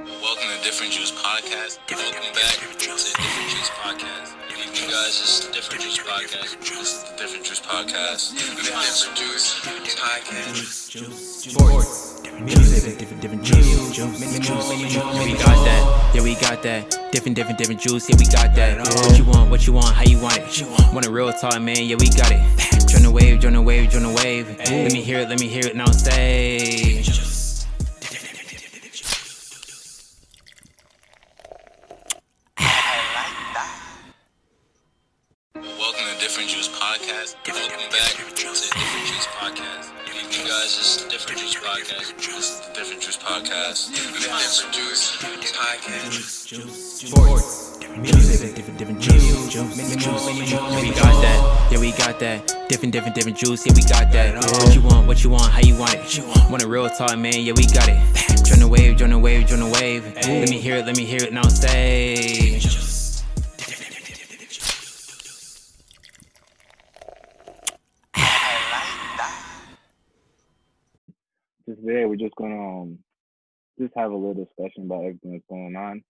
Welcome to Different Juice Podcast. Welcome back to Different Juice Podcast. You guys, this is the Different Juice Podcast. This is the Different Juice Podcast. Different Juice Podcast. Sports, music, different juice. Yeah, we got that. Yeah, we got that. Different juice. Yeah, we got that. What you want, how you want it. Want a real talk, man. Yeah, we got it. Join the wave. Let me hear it now. Say. Welcome to Different Juice Podcast. Welcome back to Different Juice Podcast. You guys, this is the Different Juice Podcast. This is the Different Juice Podcast. Different Juice Podcast. Sports, music, different juice. Yeah, we got that. Yeah, we got that. Different juice. Yeah, we got that. What you want, how you want it. Want a real talk, man. Yeah, we got it. Join the wave. Let me hear it now. Say. Today we're just gonna just have a little discussion about everything that's going on.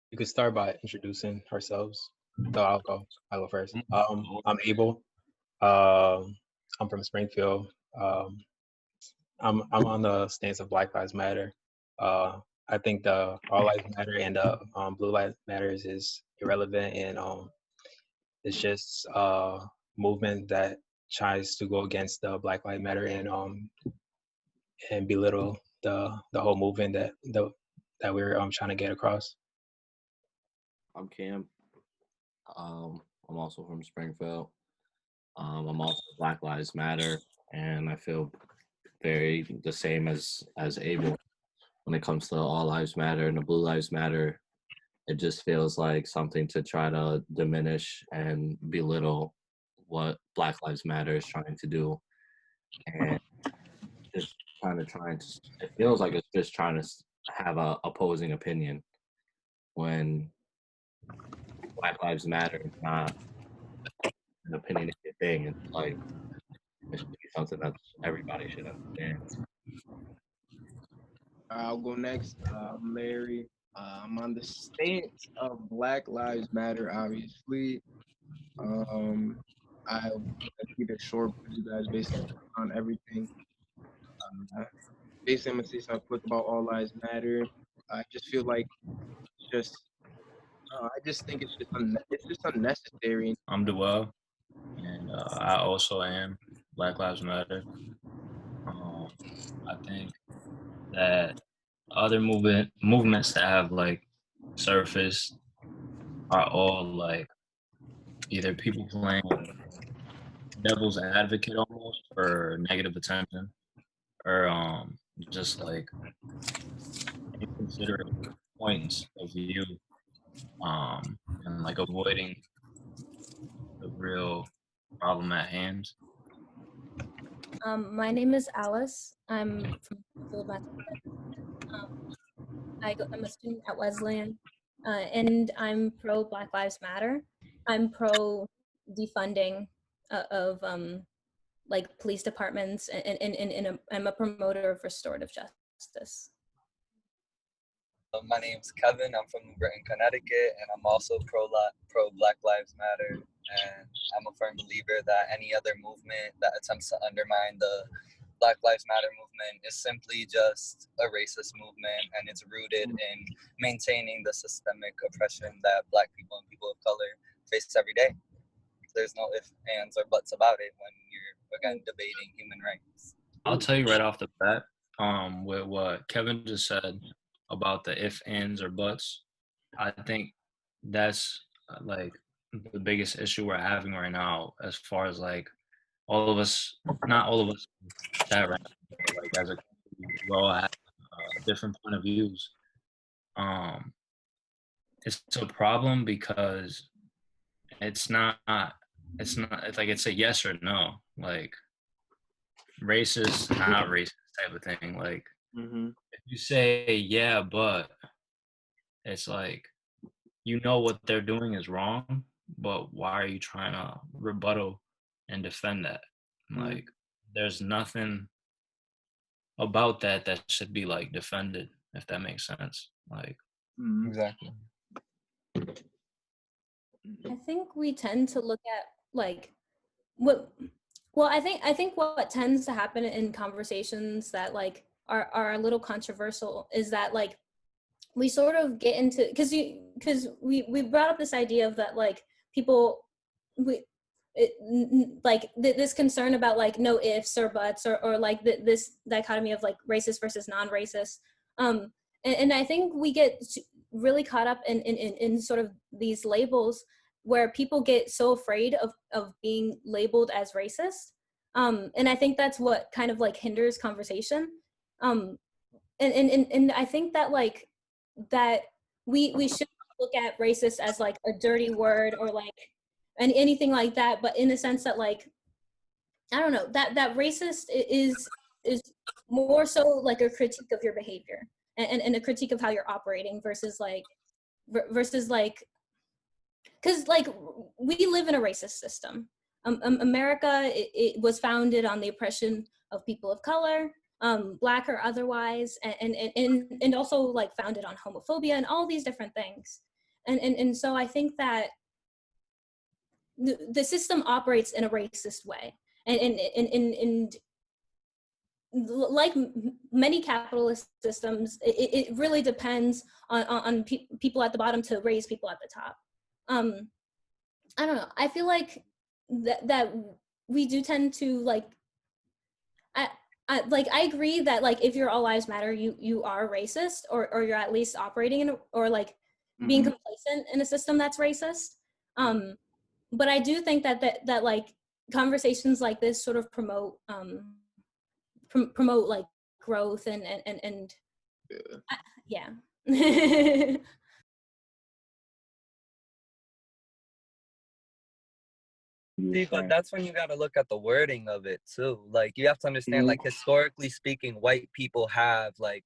You could start by introducing ourselves. So I'll go first. I'm Abel. I'm from Springfield. I'm on the stance of Black Lives Matter. I think the All Lives Matter and the Blue Lives Matters is irrelevant, and it's just a movement that tries to go against the Black Lives Matter and belittle the whole movement that we're trying to get across. I'm Cam. I'm also from Springfield. I'm also Black Lives Matter, and I feel very the same as Abel when it comes to All Lives Matter and the Blue Lives Matter. It just feels like something to try to diminish and belittle what Black Lives Matter is trying to do, and just it feels like it's just trying to have a opposing opinion when Black Lives Matter is not an opinionated thing. It's like it should be something that everybody should understand. I'll go next. I'm Larry. I'm on the stance of Black Lives Matter, obviously. I'll keep it short because you guys basically on everything. Basically, I'm gonna say something quick about All Lives Matter. I just feel like I just think it's just unnecessary. I'm Duell, and I also am Black Lives Matter. I think that other movements that have like surfaced are all like either people playing devil's advocate almost for negative attention, or just like inconsiderate points of view, and like avoiding the real problem at hand. My name is Alice. I'm from Springfield, Massachusetts. I'm a student at Wesleyan, and I'm pro Black Lives Matter. I'm pro defunding of like police departments, and I'm a promoter of restorative justice. My name's Kevin. I'm from New Britain, Connecticut, and I'm also pro Black Lives Matter. And I'm a firm believer that any other movement that attempts to undermine the Black Lives Matter movement is simply just a racist movement, and it's rooted in maintaining the systemic oppression that Black people and people of color face every day. There's no ifs, ands, or buts about it when you're, again, debating human rights. I'll tell you right off the bat, with what Kevin just said about the if, ands, or buts, I think that's like the biggest issue we're having right now, as far as like not all of us that right now, but like as a country, we all have different point of views. It's a problem because it's like it's a yes or no, like racist, not racist type of thing. Like if you say yeah, but it's like, you know what they're doing is wrong, but why are you trying to rebuttal and defend that? Like, there's nothing about that should be like defended. if that makes sense. Like, Exactly. I think we tend to look at like what well I think what tends to happen in conversations that like are a little controversial is that like we sort of get into because we brought up this idea of that like people this concern about like no ifs or buts or like this dichotomy of like racist versus non-racist and I think we get really caught up in sort of these labels where people get so afraid of being labeled as racist and I think that's what kind of like hinders conversation and I think that like that we should look at racist as like a dirty word or like anything like that, but in the sense that like I don't know that racist is more so like a critique of your behavior and a critique of how you're operating versus like because like we live in a racist system. America it was founded on the oppression of people of color, Black or otherwise, and also like founded on homophobia and all these different things. And so I think that the system operates in a racist way, and like many capitalist systems, it really depends on people at the bottom to raise people at the top. I don't know. I feel like that we do tend to like. I agree that like if you're all lives matter, you are racist or you're at least operating in or like being complacent in a system that's racist. But I do think that like conversations like this sort of promote promote like growth and yeah. See, but that's when you got to look at the wording of it too. Like you have to understand, like historically speaking, white people have like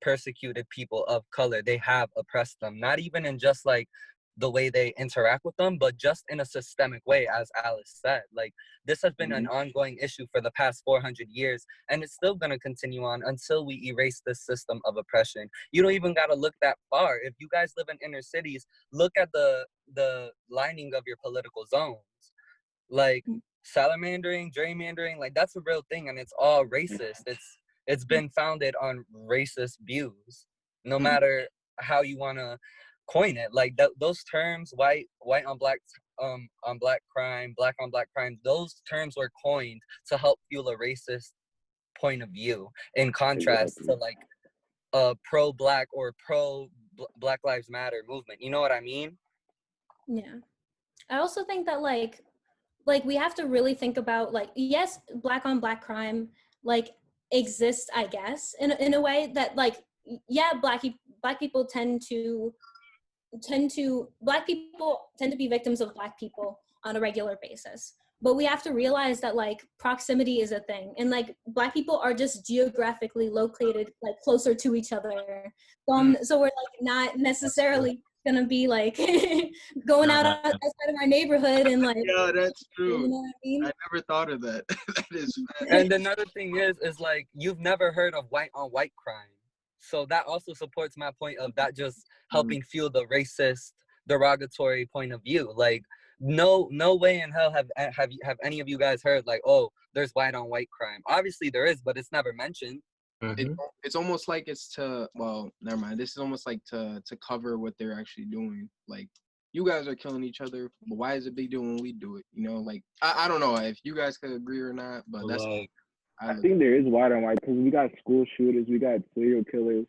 persecuted people of color. They have oppressed them, not even in just like the way they interact with them, but just in a systemic way, as Alice said. Like this has been an ongoing issue for the past 400 years, and it's still going to continue on until we erase this system of oppression. You don't even got to look that far. If you guys live in inner cities, look at the lining of your political zones. Like salamandering, gerrymandering, like that's a real thing, and it's all racist. It's been founded on racist views, no matter how you want to coin it. Like those terms, white on black crime, black on black crime, those terms were coined to help fuel a racist point of view, in contrast to like a pro-black or pro-Black Lives Matter movement. You know what I mean? Yeah. I also think that like we have to really think about like, yes, black on black crime like exists, I guess, in a way that like, yeah, black people tend to be victims of black people on a regular basis. But we have to realize that like proximity is a thing, and like black people are just geographically located like closer to each other. So we're like not necessarily gonna be like going out outside of our neighborhood and like. Yeah, that's true. You know what I mean? I never thought of that. That is. And another thing is like you've never heard of white on white crime, so that also supports my point of that just helping fuel the racist, derogatory point of view. Like no way in hell have any of you guys heard like, oh, there's white on white crime. Obviously there is, but it's never mentioned. It's almost like it's well, never mind. This is almost like to cover what they're actually doing. Like you guys are killing each other, but why is it a big deal when we do it? You know, like I don't know if you guys could agree or not, but that's like, I think there is white on white because we got school shooters, we got serial killers,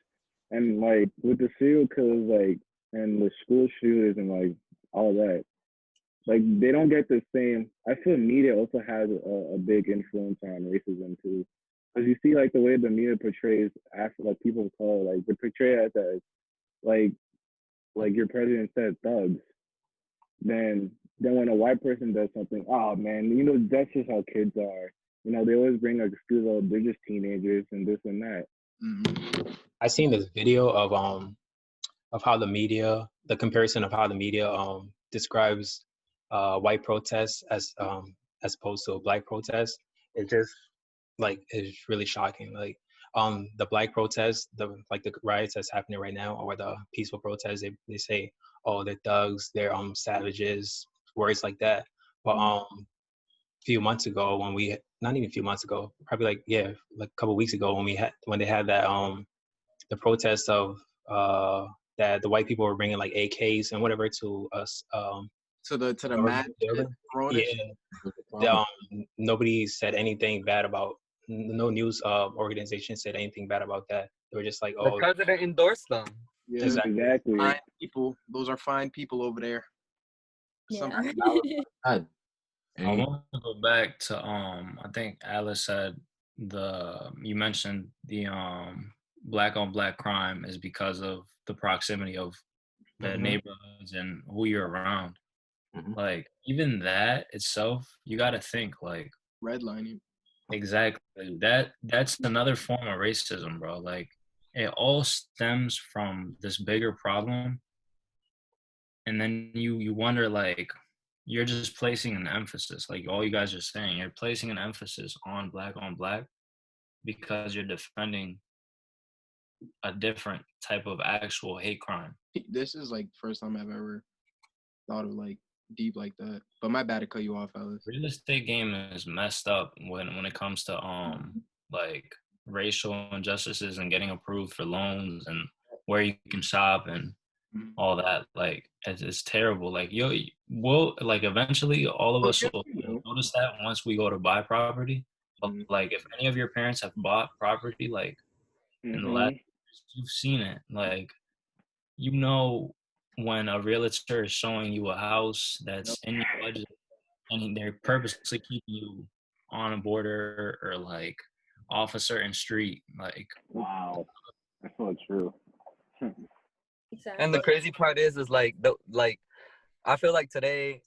and like with the serial killers, like and the school shooters and like all that, like they don't get the same. I feel media also has a big influence on racism too, because you see like the way the media portrays after like people of color, like they portray us as like your president said thugs. Then when a white person does something, oh man, you know that's just how kids are. You know, they always bring like excuse, oh, they're just teenagers and this and that. I seen this video of how the comparison of how the media describes white protests as opposed to a black protest. It just like is really shocking. Like the black protests, the riots that's happening right now, or the peaceful protests, they say, oh, they're thugs, they're savages, words like that. But a few months ago, when we, not even a few months ago, probably like a couple weeks ago, when they had that the protests of that the white people were bringing like AKs and whatever to us to the government mad building. protests. Nobody said anything bad about, no news organization said anything bad about that. They were just like, The oh, president endorsed them. Yeah, Exactly. fine people. Those are fine people over there. Yeah. God. I want to go back to I think Alice said you mentioned the black on black crime is because of the proximity of the neighborhoods and who you're around. Like even that itself, you got to think like Redlining. exactly that's another form of racism, bro. Like it all stems from this bigger problem, and then you wonder like you're just placing an emphasis, like all you guys are saying, you're placing an emphasis on black because you're defending a different type of actual hate crime. This is like the first time I've ever thought of like deep like that. But my bad to cut you off, Alice. Real estate game is messed up when it comes to like racial injustices and getting approved for loans and where you can shop and all that. Like it's terrible. Like we'll like eventually all of us will notice that once we go to buy property. But like if any of your parents have bought property like in the last, you've seen it. Like you know when a realtor is showing you a house that's in your budget and they're purposely keeping you on a border or like off a certain street. Like wow, that's so true. Exactly. And the crazy part is like I feel like today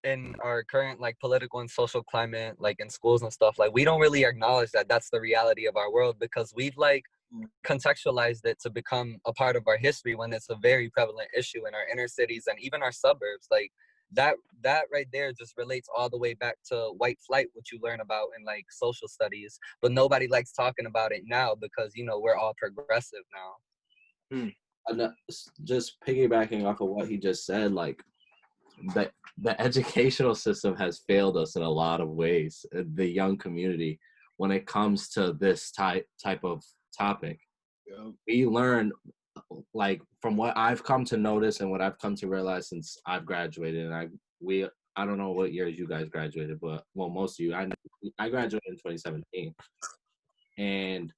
in our current like political and social climate, like in schools and stuff, like we don't really acknowledge that that's the reality of our world because we've like contextualized it to become a part of our history when it's a very prevalent issue in our inner cities and even our suburbs. Like that right there just relates all the way back to white flight, which you learn about in like social studies, but nobody likes talking about it now because you know we're all progressive now. Just piggybacking off of what he just said, like the educational system has failed us in a lot of ways, the young community, when it comes to this type of topic. We learn, like from what I've come to notice and what I've come to realize since I've graduated, and I don't know what years you guys graduated, but well, most of you, I graduated in 2017, and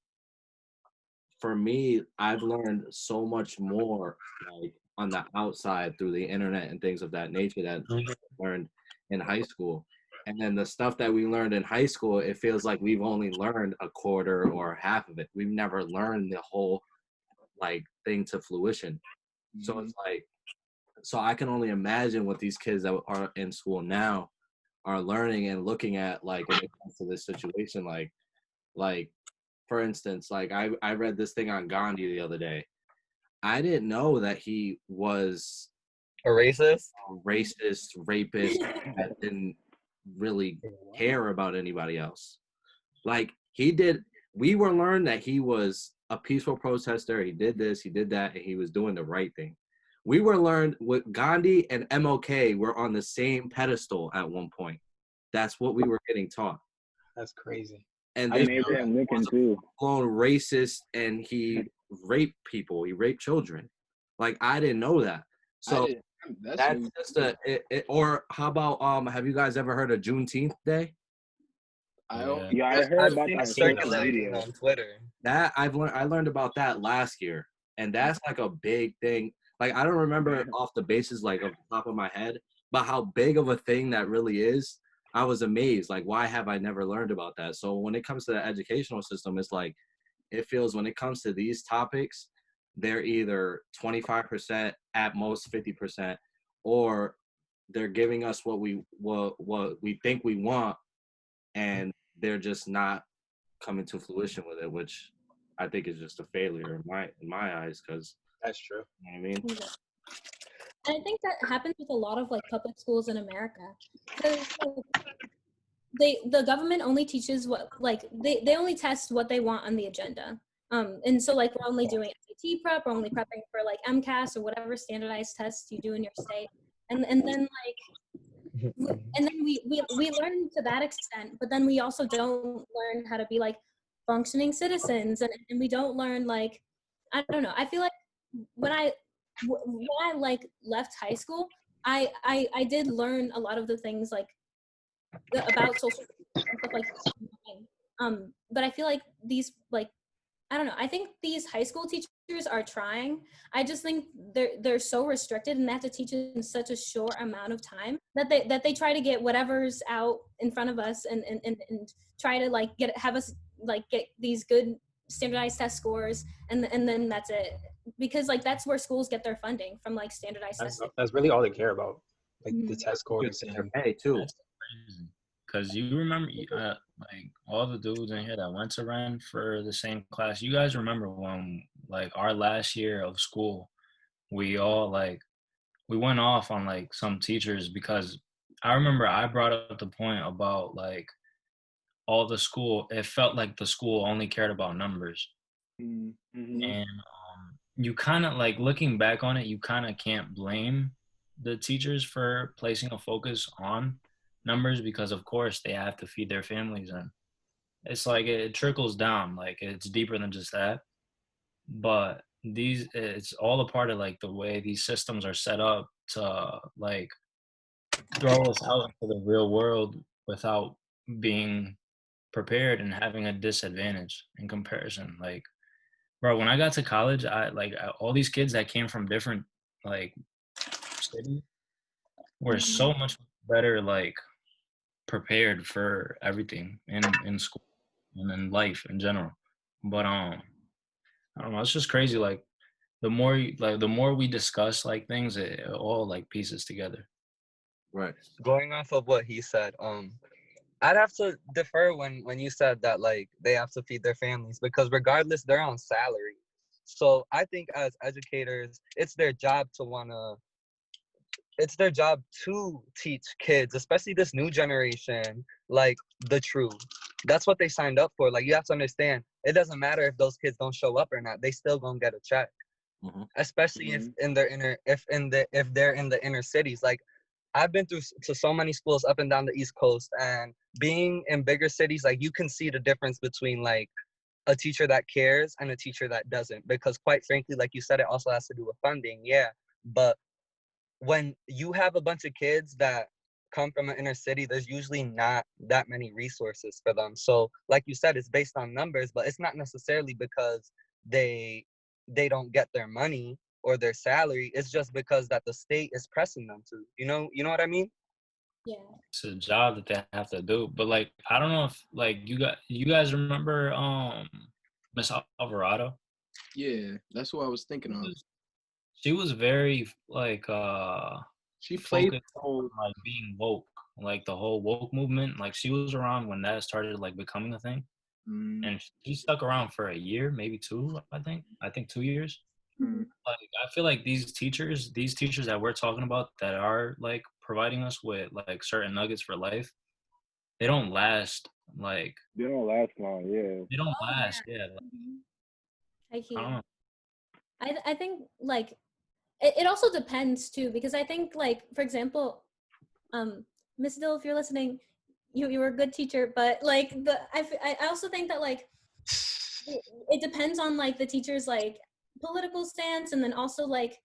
for me, I've learned so much more like on the outside through the internet and things of that nature that I learned in high school. And then the stuff that we learned in high school, it feels like we've only learned a quarter or half of it. We've never learned the whole like thing to fruition. So it's like, so I can only imagine what these kids that are in school now are learning and looking at, like when it comes to this situation. Like for instance, like I read this thing on Gandhi the other day. I didn't know that he was A racist, rapist that didn't really care about anybody else. Like he did. We were learned that he was a peaceful protester. He did this, he did that, and he was doing the right thing. We were learned with Gandhi and MLK were on the same pedestal at one point. That's what we were getting taught. That's crazy. And I this made him Lincoln too. blown racist, and he raped people. He raped children. Like I didn't know that. So that's just or how about have you guys ever heard of Juneteenth Day? I don't. Yeah, I heard about seen that it circulating on Twitter. That I learned about that last year, and that's like a big thing. Like I don't remember off the bases, like off the top of my head, but how big of a thing that really is. I was amazed. Like, why have I never learned about that? So when it comes to the educational system, it's like it feels when it comes to these topics, they're either 25% at most 50%, or they're giving us what we think we want, and they're just not coming to fruition with it, which I think is just a failure in my eyes. Because that's true. You know what I mean? Yeah. And I think that happens with a lot of like public schools in America, because the government only teaches what, like they only test what they want on the agenda. And so like we're only doing SAT prep, we're only prepping for like MCAS or whatever standardized tests you do in your state. And then like and then we learn to that extent, but then we also don't learn how to be like functioning citizens, and we don't learn like, I don't know. I feel like when I like left high school, I did learn a lot of the things like about social and stuff like that. But I feel like these like, I don't know. I think these high school teachers are trying. I just think they're so restricted and they have to teach in such a short amount of time that they try to get whatever's out in front of us and try to like have us like get these good standardized test scores and then that's it, because like that's where schools get their funding from, like standardized testing. That's really all they care about, like the test scores Their and pay too. That's crazy. Because you remember, like all the dudes in here that went to Ren for the same class. You guys remember when, like, our last year of school, we all like we went off on like some teachers because I remember I brought up the point about like all the school. It felt like the school only cared about numbers, Mm-hmm. and you kind of like looking back on it, you kind of can't blame the teachers for placing a focus on numbers because of course they have to feed their families, and it's like it trickles down, like it's deeper than just that. But it's all a part of like the way these systems are set up to like throw us out into the real world without being prepared and having a disadvantage in comparison. Like, bro, when I got to college, all these kids that came from different like cities were so much better like prepared for everything in school and in life in general. But I don't know, it's just crazy. Like the more we discuss like things, it all like pieces together. Right. Going off of what he said, I'd have to defer when you said that like they have to feed their families, because regardless they're on salary. So I think as educators, it's their job to teach kids, especially this new generation, like the truth. That's what they signed up for. Like you have to understand, it doesn't matter if those kids don't show up or not, they still gonna get a check. Mhm. Especially if they're in the inner cities. Like I've been to so many schools up and down the East Coast, and being in bigger cities, like you can see the difference between like a teacher that cares and a teacher that doesn't. Because quite frankly, like you said, it also has to do with funding. Yeah, but when you have a bunch of kids that come from an inner city, there's usually not that many resources for them. So like you said, it's based on numbers, but it's not necessarily because they don't get their money or their salary. It's just because that the state is pressing them to, you know what I mean? Yeah. It's a job that they have to do. But like I don't know if like you guys remember Miss Alvarado? Yeah, that's what I was thinking of. She was very like She played focused the whole. on like being woke, like the whole woke movement. Like she was around when that started like becoming a thing, and she stuck around for a year, maybe two. I think 2 years. Like I feel like these teachers that we're talking about that are like providing us with like certain nuggets for life, they don't last. Like They don't last long. Yeah. they don't last. Yeah. I I hear. don't know. I think like it also depends too, because I think like, for example, Miss Dill, if you're listening, you were a good teacher, but like I also think that like it depends on like the teacher's like political stance, and then also like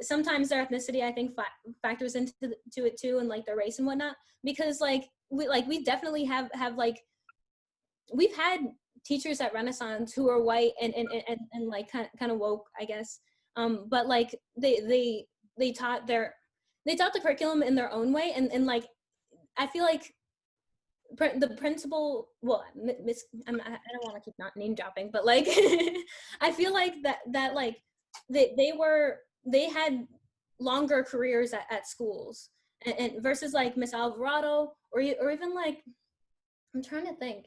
sometimes their ethnicity I think factors into to it too, and like their race and whatnot, because like we definitely have like we've had teachers at Renaissance who are white and like kind of woke, I guess. But like they taught the curriculum in their own way, and like I feel like the principal, well, Miss, I don't want to keep not name dropping, but like I feel like that like they had longer careers at schools, and versus like Miss Alvarado or even like, I'm trying to think.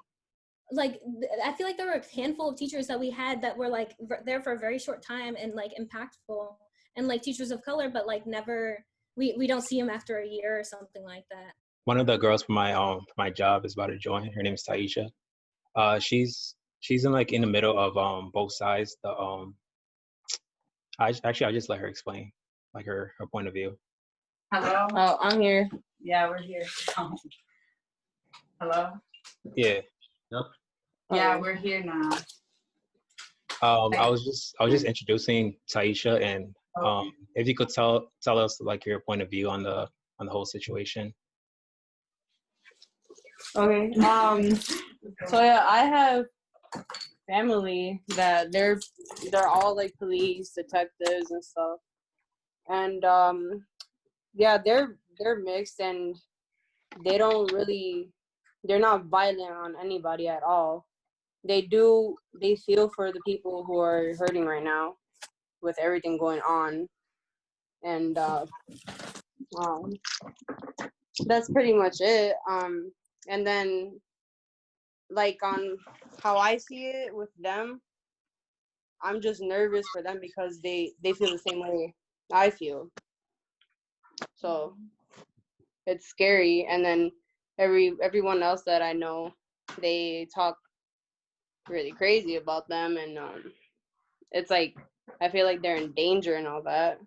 Like I feel like there were a handful of teachers that we had that were like there for a very short time and like impactful, and like teachers of color, but like never we don't see them after a year or something like that. One of the girls for my job is about to join. Her name is Taisha. She's she's in like in the middle of both sides. The I just let her explain like her point of view. Hello? Oh, I'm here. Yeah, we're here. Hello? Yeah. Yep. Yeah, we're here now. I was just introducing Taisha, and if you could tell us like your point of view on the whole situation. Okay. So yeah, I have family that they're all like police, detectives and stuff. And yeah, they're mixed and they're not violent on anybody at all. They feel for the people who are hurting right now with everything going on. And that's pretty much it. And then like on how I see it with them, I'm just nervous for them because they feel the same way I feel. So it's scary. And then everyone else that I know, they talk really crazy about them, and it's like I feel like they're in danger and all that.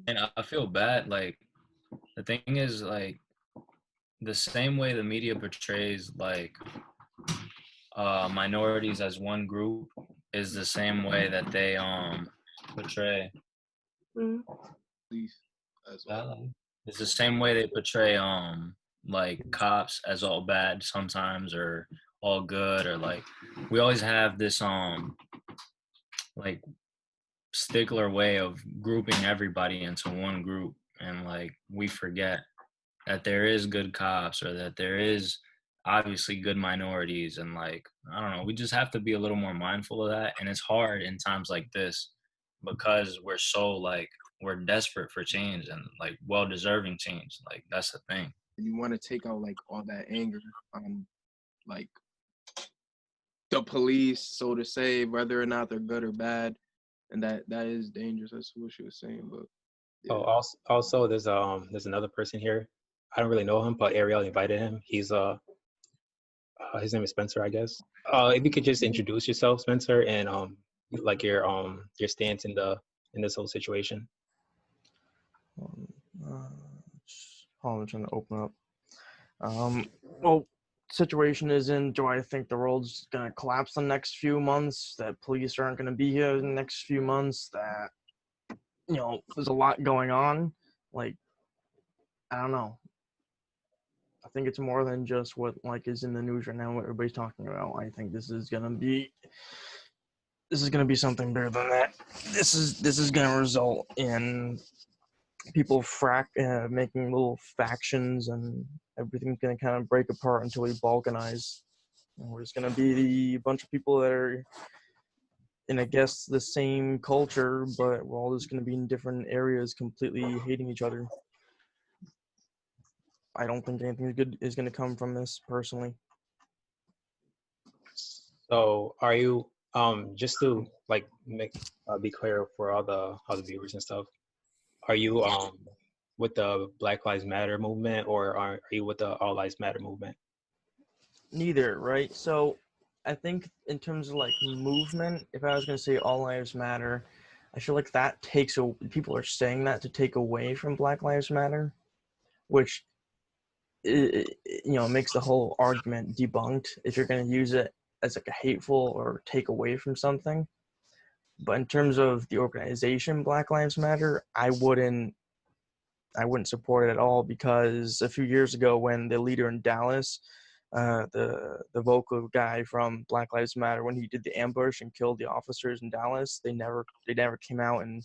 And I feel bad. Like the thing is, like the same way the media portrays like minorities as one group is the same way that they portray. Police as well. It's the same way they portray like cops as all bad sometimes or all good, or like we always have this like stickler way of grouping everybody into one group, and like we forget that there is good cops or that there is obviously good minorities, and like I don't know, we just have to be a little more mindful of that. And it's hard in times like this because we're so like we're desperate for change and like well-deserving change. Like that's the thing. You want to take out like all that anger on like the police, so to say, whether or not they're good or bad, and that is dangerous. That's what she was saying. But yeah. Oh, also there's another person here. I don't really know him, but Ariel invited him. He's his name is Spencer, I guess. If you could just introduce yourself, Spencer, and like your stance in this whole situation. I'm trying to open up. Well, situation is in, do I think the world's gonna collapse the next few months, that police aren't gonna be here in the next few months, that there's a lot going on. Like, I don't know. I think it's more than just what like is in the news right now, what everybody's talking about. I think this is gonna be something bigger than that. This is gonna result in people making little factions, and everything's gonna kind of break apart until we balkanize. And we're just gonna be a bunch of people that are in, I guess, the same culture, but we're all just gonna be in different areas, completely hating each other. I don't think anything good is gonna come from this, personally. So, are you just to like make be clear for all the viewers and stuff? Are you with the Black Lives Matter movement, or are you with the All Lives Matter movement? Neither, right? So I think in terms of like movement, if I was going to say All Lives Matter, I feel like that people are saying that to take away from Black Lives Matter, which makes the whole argument debunked if you're going to use it as like a hateful or take away from something. But in terms of the organization Black Lives Matter, I wouldn't support it at all, because a few years ago when the leader in Dallas, the vocal guy from Black Lives Matter, when he did the ambush and killed the officers in Dallas, they never came out and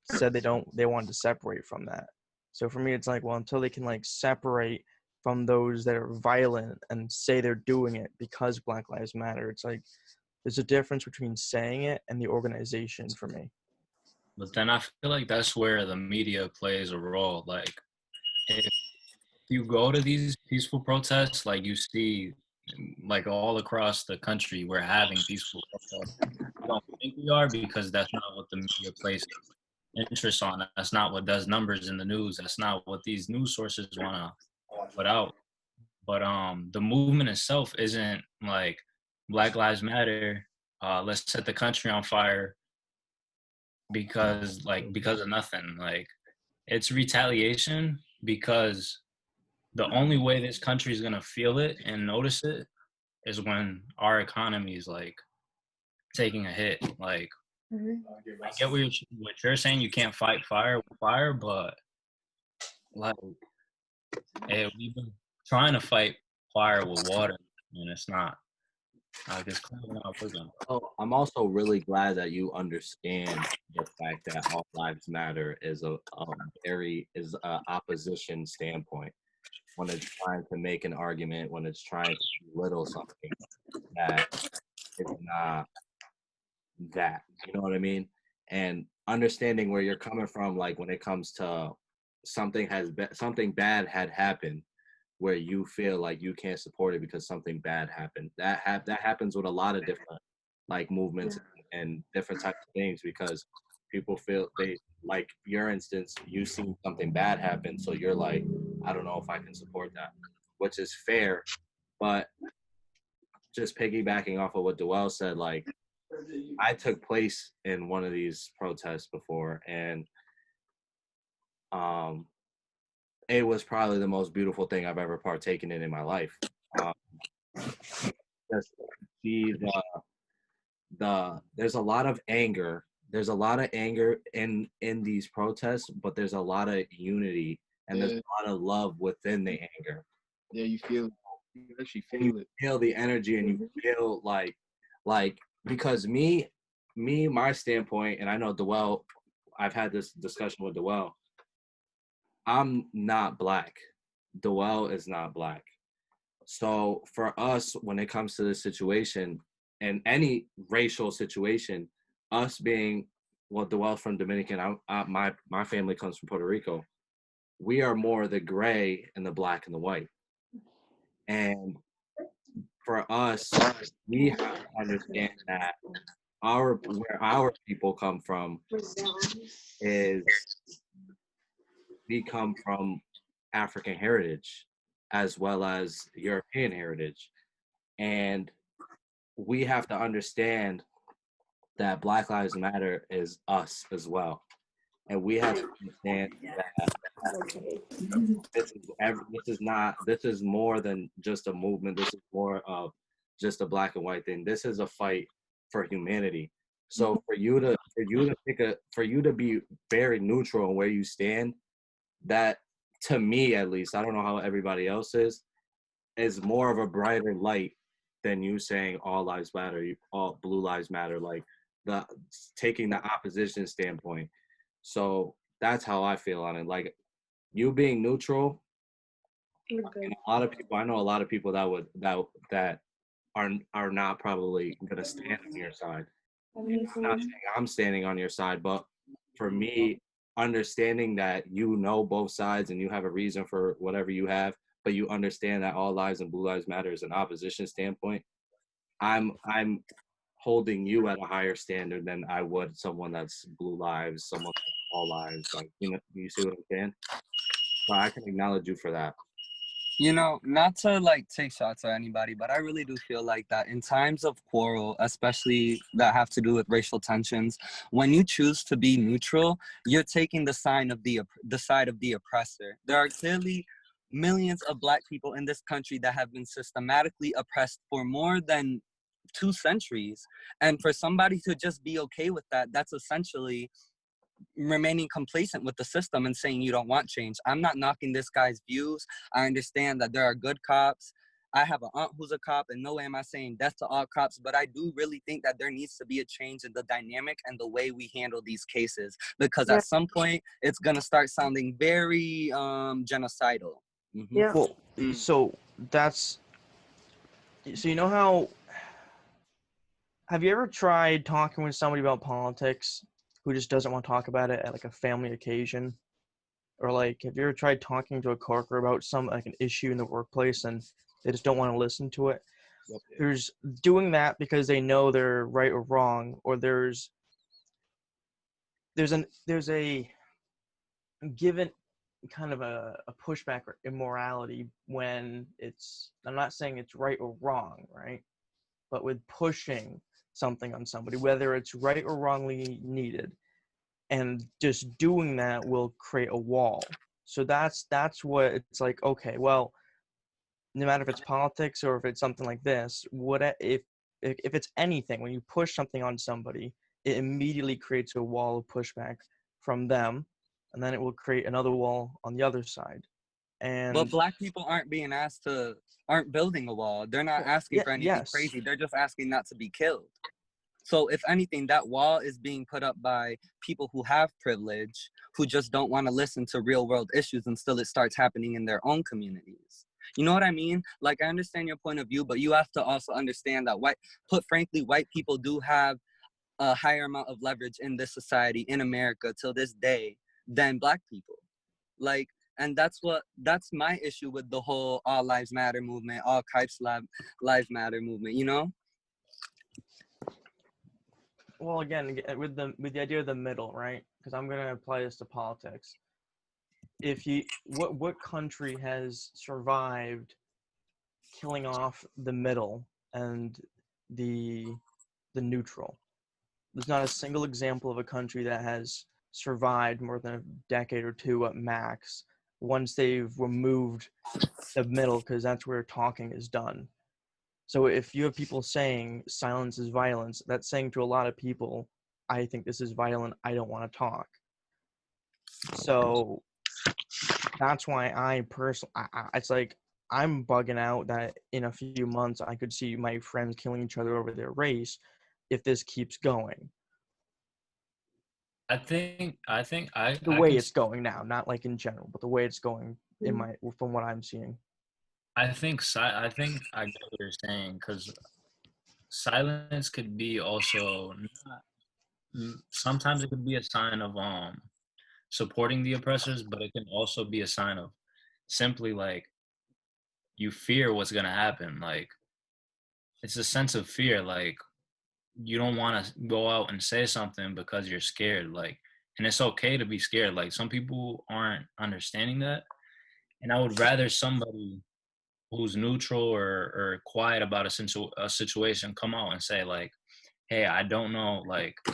said they wanted to separate from that. So for me, it's like, well, until they can like separate from those that are violent and say they're doing it because Black Lives Matter, it's like there's a difference between saying it and the organization for me. But then I feel like that's where the media plays a role. Like if you go to these peaceful protests, like you see like all across the country, we're having peaceful protests. I don't think we are, because that's not what the media places interest on. That's not what does numbers in the news. That's not what these news sources want to put out. but the movement itself isn't like Black Lives Matter. Let's set the country on fire because of nothing. Like it's retaliation because the only way this country is gonna feel it and notice it is when our economy is like taking a hit. Like I get what you're saying. You can't fight fire with fire, but like we've been trying to fight fire with water, and it's not. Like it's clearly not working. Oh, I'm also really glad that you understand the fact that all lives matter is a opposition standpoint when it's trying to make an argument, when it's trying to belittle something that is not that. You know what I mean? And understanding where you're coming from, like when it comes to something bad had happened, where you feel like you can't support it because something bad happened. That happens with a lot of different like movements and different types of things because people feel they like your instance, you seen something bad happen, so you're like, I don't know if I can support that, which is fair, but just piggybacking off of what Dwell said, like I took place in one of these protests before, and it was probably the most beautiful thing I've ever partaken in my life. Just see there's a lot of anger. There's a lot of anger in these protests, but there's a lot of unity and there's a lot of love within the anger. Yeah, you actually feel it. Feel the energy, and you feel like because my standpoint, and I know Dwell, I've had this discussion with Dwell. I'm not black. Dwell is not black. So for us, when it comes to this situation and any racial situation, us being Dwell's from Dominican, my family comes from Puerto Rico. We are more the gray and the black and the white. And for us, we have to understand that where our people come from is we come from African heritage as well as European heritage. And we have to understand that Black Lives Matter is us as well. And we have to understand that this is more than just a movement. This is more of just a black and white thing. This is a fight for humanity. So for you to be very neutral in where you stand, that to me at least, I don't know how everybody else is more of a brighter light than you saying all lives matter, all blue lives matter, like taking the opposition standpoint. So that's how I feel on it. Like you being neutral, and I know a lot of people that are not probably gonna stand on your side. And I'm not saying I'm standing on your side, but for me, understanding that you know both sides and you have a reason for whatever you have, but you understand that all lives and blue lives matter is an opposition standpoint. I'm holding you at a higher standard than I would someone that's blue lives, someone that's all lives. Like you see what I'm saying? So I can acknowledge you for that. You know, not to like take shots at anybody, but I really do feel like that in times of quarrel, especially that have to do with racial tensions, when you choose to be neutral, you're taking the side of the oppressor. There are clearly millions of Black people in this country that have been systematically oppressed for more than 2 centuries. And for somebody to just be okay with that, that's essentially remaining complacent with the system and saying you don't want change. I'm not knocking this guy's views. I understand that there are good cops. I have an aunt who's a cop, and no way am I saying death to all cops, but I do really think that there needs to be a change in the dynamic and the way we handle these cases, because at some point it's gonna start sounding very genocidal. Yeah. Well, so you know how, have you ever tried talking with somebody about politics who just doesn't want to talk about it at like a family occasion? Or like, have you ever tried talking to a coworker about like an issue in the workplace and they just don't want to listen to it? There's doing that because they know they're right or wrong, or there's a given, kind of a pushback or immorality when it's, I'm not saying it's right or wrong, right? But with pushing something on somebody, whether it's right or wrongly needed, and just doing that will create a wall. So that's what it's like. Okay, well, no matter if it's politics or if it's something like this, what if it's anything, when you push something on somebody, it immediately creates a wall of pushback from them, and then it will create another wall on the other side. And But black people aren't building a wall. They're not asking for anything yes, crazy. They're just asking not to be killed. So if anything, that wall is being put up by people who have privilege, who just don't want to listen to real world issues until it starts happening in their own communities. You know what I mean? Like, I understand your point of view, but you have to also understand that white people do have a higher amount of leverage in this society, in America, till this day, than black people. Like, and that's my issue with the whole all lives matter movement, all types lives matter movement, you know? well, again, with the idea of the middle, right? Because I'm gonna apply this to politics. If you, what country has survived killing off the middle and the neutral? There's not a single example of a country that has survived more than a decade or two at max once they've removed the middle, because that's where talking is done. So if you have people saying silence is violence, that's saying to a lot of people, I think this is violent, I don't want to talk. So that's why I personally, it's like, I'm bugging out that in a few months I could see my friends killing each other over their race if this keeps going. I think The I way can it's going now, not like in general, but the way it's going in my, from what I'm seeing. I think I get what you're saying, because silence could be also sometimes it could be a sign of supporting the oppressors, but it can also be a sign of simply like you fear what's gonna happen. Like it's a sense of fear. Like you don't want to go out and say something because you're scared. Like, and it's okay to be scared. Like some people aren't understanding that, and I would rather somebody who's neutral or quiet about a situation come out and say like, hey, I don't know, like I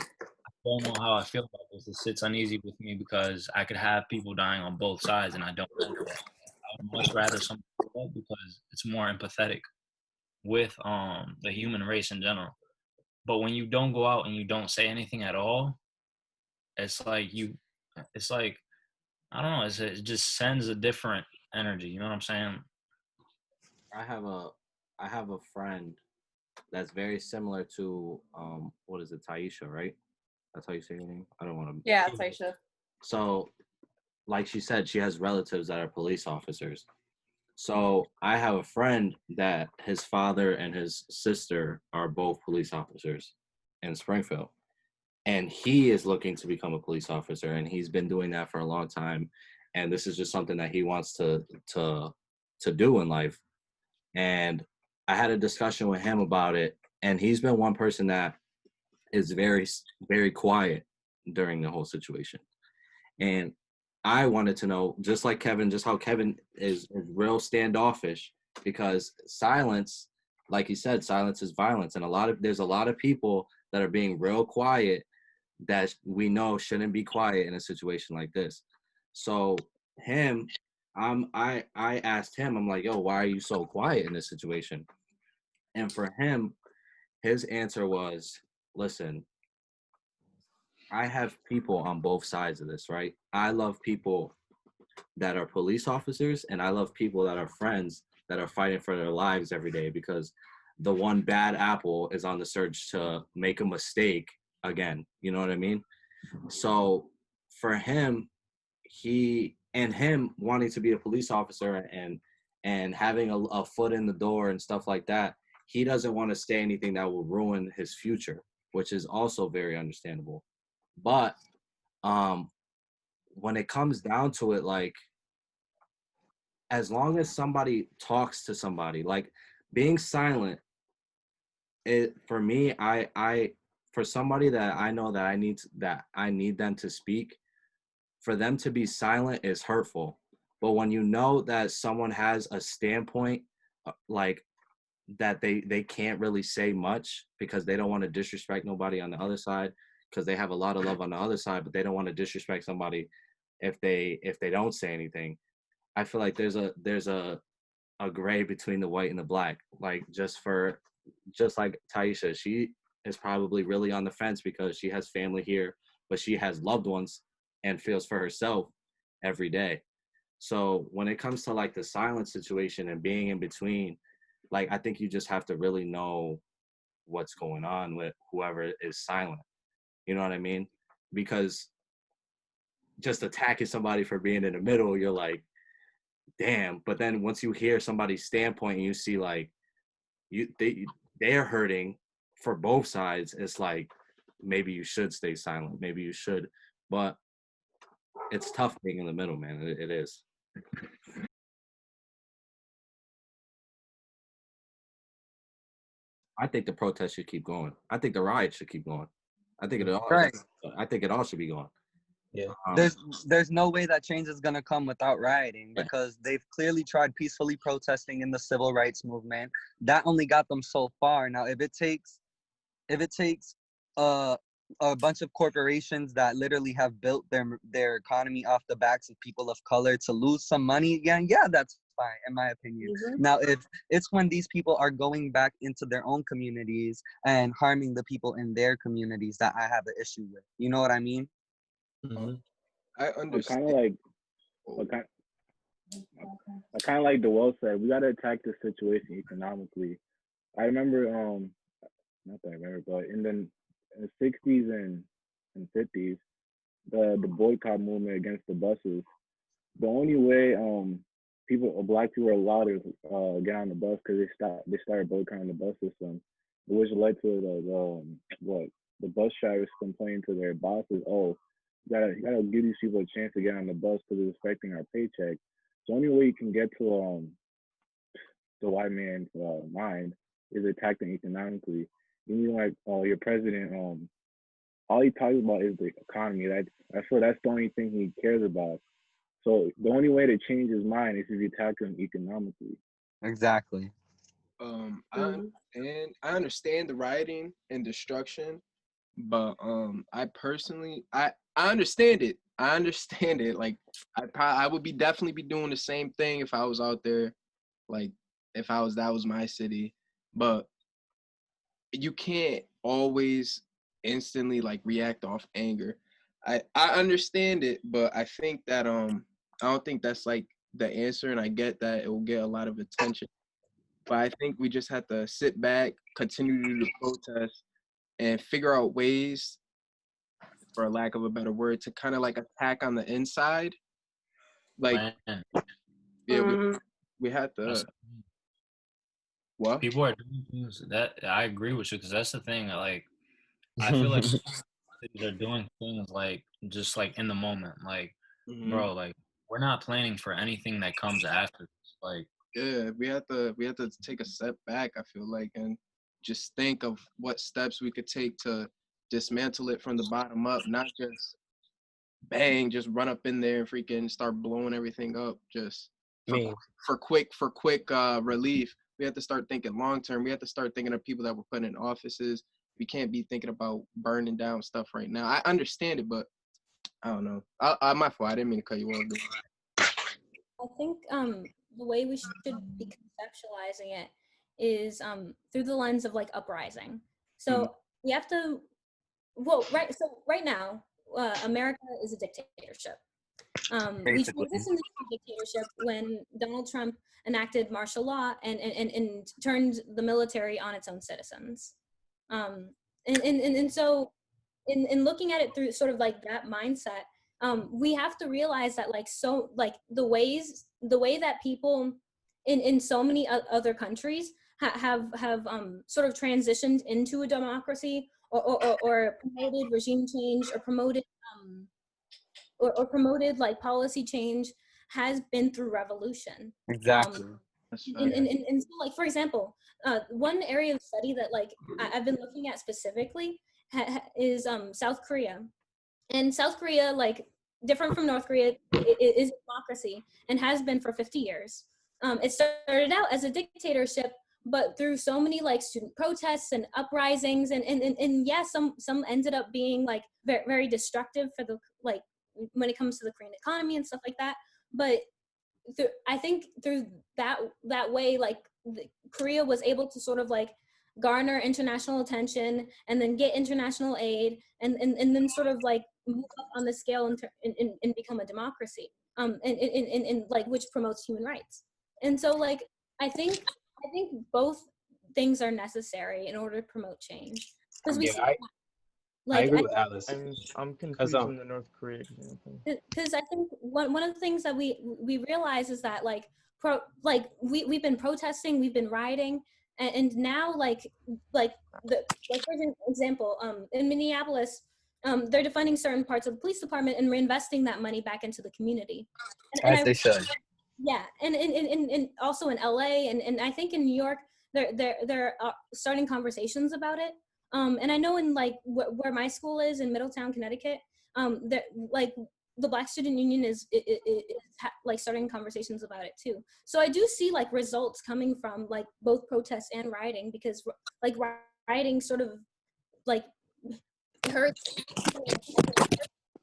don't know how I feel about this. It sits uneasy with me because I could have people dying on both sides and I don't want that. I would much rather somebody do that because it's more empathetic with the human race in general. But when you don't go out and you don't say anything at all, it's like it's like I don't know, it just sends a different energy, you know what I'm saying? I have a friend that's very similar to what is it, Taisha, right? That's how you say your name? I don't want to. Yeah, Taisha. So, like she said, she has relatives that are police officers. So I have a friend that his father and his sister are both police officers in Springfield. And he is looking to become a police officer, and he's been doing that for a long time. And this is just something that he wants to do in life. And I had a discussion with him about it, and he's been one person that is very, very quiet during the whole situation. And I wanted to know, just like Kevin, just how Kevin is real standoffish, because silence, like he said, silence is violence. And there's a lot of people that are being real quiet that we know shouldn't be quiet in a situation like this. So I asked him, I'm like, yo, why are you so quiet in this situation? And for him, his answer was, listen, I have people on both sides of this, right? I love people that are police officers, and I love people that are friends that are fighting for their lives every day, because the one bad apple is on the surge to make a mistake again. You know what I mean? So for him, him wanting to be a police officer and having a foot in the door and stuff like that, he doesn't want to say anything that will ruin his future, which is also very understandable. But when it comes down to it, like, as long as somebody talks to somebody, like being silent, for me, I for somebody that I know that I need them to speak, for them to be silent is hurtful. But when you know that someone has a standpoint, like that they can't really say much because they don't want to disrespect nobody on the other side, because they have a lot of love on the other side, but they don't want to disrespect somebody if they don't say anything. I feel like there's a gray between the white and the black. Like just like Taisha, she is probably really on the fence because she has family here, but she has loved ones and feels for herself every day. So when it comes to like the silent situation and being in between, like I think you just have to really know what's going on with whoever is silent. You know what I mean? Because just attacking somebody for being in the middle, you're like, damn. But then once you hear somebody's standpoint and you see like they're hurting for both sides, it's like maybe you should stay silent. Maybe you should. But it's tough being in the middle, man. It is. I think the protest should keep going. I think the riot should keep going. I think it all. Right. I think it all should be going. Yeah. There's no way that change is gonna come without rioting, because they've clearly tried peacefully protesting in the civil rights movement. That only got them so far. Now, if it takes a bunch of corporations that literally have built their economy off the backs of people of color to lose some money again, yeah, that's fine in my opinion. Now, if it's when these people are going back into their own communities and harming the people in their communities that I have an issue with. You know what I mean? Mm-hmm. I But kind understand. of like, but kind of like Dewell said, we gotta attack this situation economically. I remember, not that I remember, but in the '60s and '50s, the boycott movement against the buses. The only way black people were allowed to get on the bus because they started boycotting the bus system, which led to what the bus drivers complaining to their bosses, oh, you gotta give these people a chance to get on the bus because it's affecting our paycheck. The only way you can get to the white man's mind is attack them economically. You mean like, oh, your president, all he talks about is the economy. I feel that's the only thing he cares about. So the only way to change his mind is if you attack him economically. Exactly. I understand the rioting and destruction, but I personally I understand it. I understand it. Like I would definitely be doing the same thing if I was out there, like if that was my city. But you can't always instantly like react off anger. I understand it, but I think that I don't think that's like the answer, and I get that it will get a lot of attention. But I think we just have to sit back, continue to do the protest, and figure out ways, for lack of a better word, to kind of like attack on the inside. Like, Man, yeah, Mhm. we had that's- to. What? people are doing things that I agree with you, because that's the thing. Like, I feel like cities are doing things like just like in the moment. Like, Hmm. bro, like we're not planning for anything that comes after this. Like, Yeah, we had to take a step back, I feel like, and just think of what steps we could take to dismantle it from the bottom up, not just bang, just run up in there and freaking start blowing everything up just for Me. for quick relief. We have to start thinking long term. We have to start thinking of people that we're putting in offices. We can't be thinking about burning down stuff right now. I understand it, but I don't know. My fault. I didn't mean to cut you off. I think the way we should be conceptualizing it is through the lens of like uprising. So we have to, well, right. So right now, America is a dictatorship. We Basically. transitioned into a dictatorship when Donald Trump enacted martial law and turned the military on its own citizens. And so in looking at it through sort of like that mindset, we have to realize that like the way that people in so many other countries have sort of transitioned into a democracy or promoted regime change or promoted or promoted like policy change has been through revolution. Exactly. And so like for example, one area of study that like I've been looking at specifically is South Korea. And South Korea, like different from North Korea, it is a democracy and has been for 50 years. It started out as a dictatorship, but through so many like student protests and uprisings, and yeah, some ended up being like very, very destructive for the like when it comes to the Korean economy and stuff like that. But I think through that way, like Korea was able to sort of like garner international attention and then get international aid and then sort of like move up on the scale and become a democracy, and like which promotes human rights. And so like I think both things are necessary in order to promote change, because we Yeah, see I like agree with Alice. I'm confused on the North Korea example. because I think one of the things that we realize is that like we've been protesting, we've been rioting, and now like for example, in Minneapolis, they're defunding certain parts of the police department and reinvesting that money back into the community. As they should. Yeah, and also in LA and I think in New York, they're starting conversations about it. And I know in like where my school is in Middletown, Connecticut, that like the Black Student Union is like starting conversations about it too. So I do see like results coming from like both protests and rioting, because like rioting sort of like hurts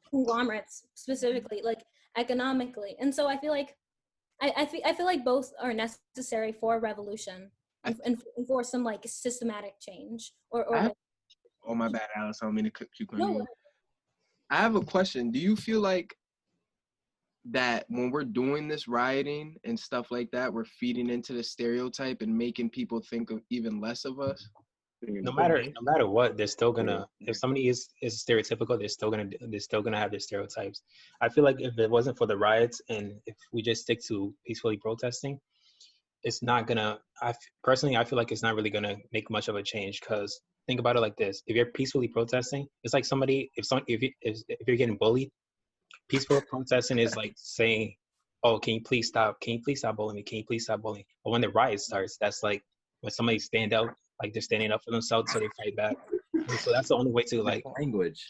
conglomerates specifically, like economically. And so I feel like I feel like both are necessary for a revolution and for some like systematic change or Oh, my bad, Alice. I don't mean to cut you. no. I have a question. Do you feel like that when we're doing this rioting and stuff like that, we're feeding into the stereotype and making people think of even less of us? No matter what, they're still gonna. If somebody is stereotypical, they're still gonna have their stereotypes. I feel like if it wasn't for the riots and if we just stick to peacefully protesting, it's not gonna. Personally, I feel like it's not really gonna make much of a change. Because think about it like this: if you're peacefully protesting, it's like if you're getting bullied, peaceful protesting is like saying, "Oh, can you please stop? Can you please stop bullying me? Can you please stop bullying?" But when the riot starts, that's like when somebody stand out, like they're standing up for themselves, so they fight back. And so that's the only way to like language.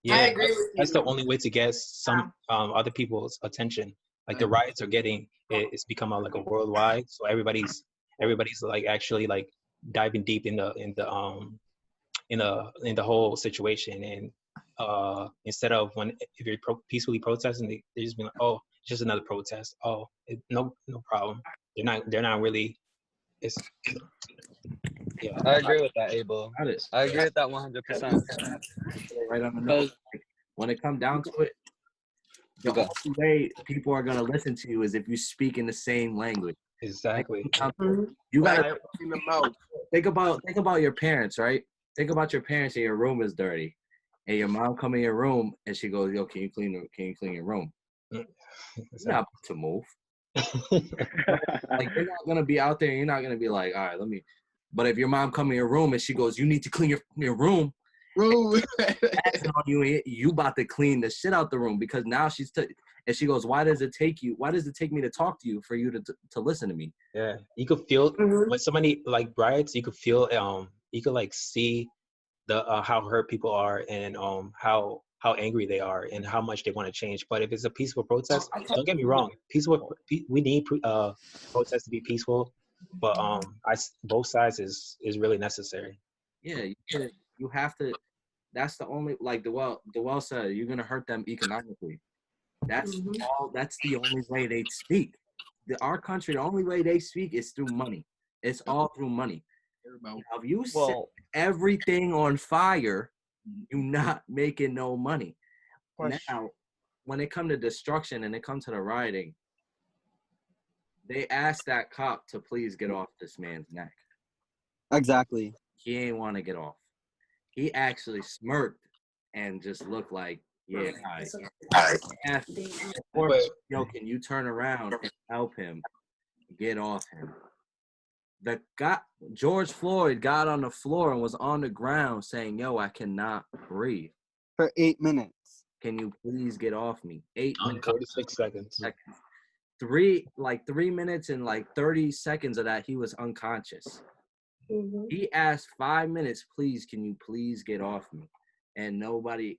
Yeah, I agree with you. That's the only way to get some other people's attention. Like the riots are getting, it's become like a worldwide. So everybody's like actually like diving deep in the whole situation. And instead of if you're peacefully protesting, they just be like, oh, it's just another protest. Oh, no problem. They're not really. It's yeah. I agree with that, Abel. I agree with that 100%. Right on the nose. When it comes down to it, the only way people are gonna listen to you is if you speak in the same language. Exactly. You gotta think about your parents, right? Think about your parents and your room is dirty, and your mom come in your room and she goes, "Yo, can you clean your room?" You're not to move. Like you're not gonna be out there. You're not gonna be like, all right, let me. But if your mom come in your room and she goes, "You need to clean your room," you about to clean the shit out the room, because now and she goes, why does it take me to talk to you for you to listen to me? Yeah, you could feel when somebody like riots, you could feel you could like see the how hurt people are and how angry they are and how much they want to change. But if it's a peaceful protest, don't get me wrong, we need protests to be peaceful, but both sides is really necessary. Yeah, you have to. That's the only, like Dewell said, you're gonna hurt them economically. That's all. That's the only way they speak. Our country, the only way they speak is through money. It's all through money. Now, if you set everything on fire, you're not making no money. Now, when it comes to destruction and it comes to the rioting, they asked that cop to please get off this man's neck. Exactly. He ain't want to get off. He actually smirked and just looked like, yeah, all right. Yo, can you turn around and help him get off him? George Floyd got on the floor and was on the ground saying, yo, I cannot breathe. For 8 minutes. Can you please get off me? 8 minutes. 46 seconds. 3 minutes and like 30 seconds of that, he was unconscious. He asked 5 minutes, please, can you please get off me? And nobody,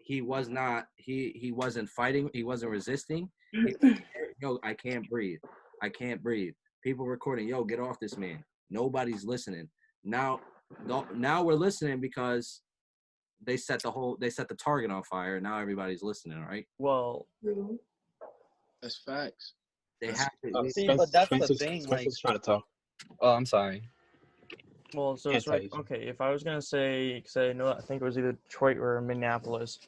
he wasn't fighting, he wasn't resisting. He was scared. Yo, I can't breathe. I can't breathe. People recording, yo, get off this man. Nobody's listening. Now we're listening because they set the target on fire. Now everybody's listening, right? Well, That's facts. They have to. See, but that's the Spencer's, thing. Spencer's Like, trying to talk. oh, I'm sorry. well, so Can't it's tell like, you. okay, if I was gonna say, because I know, I think it was either Detroit or Minneapolis,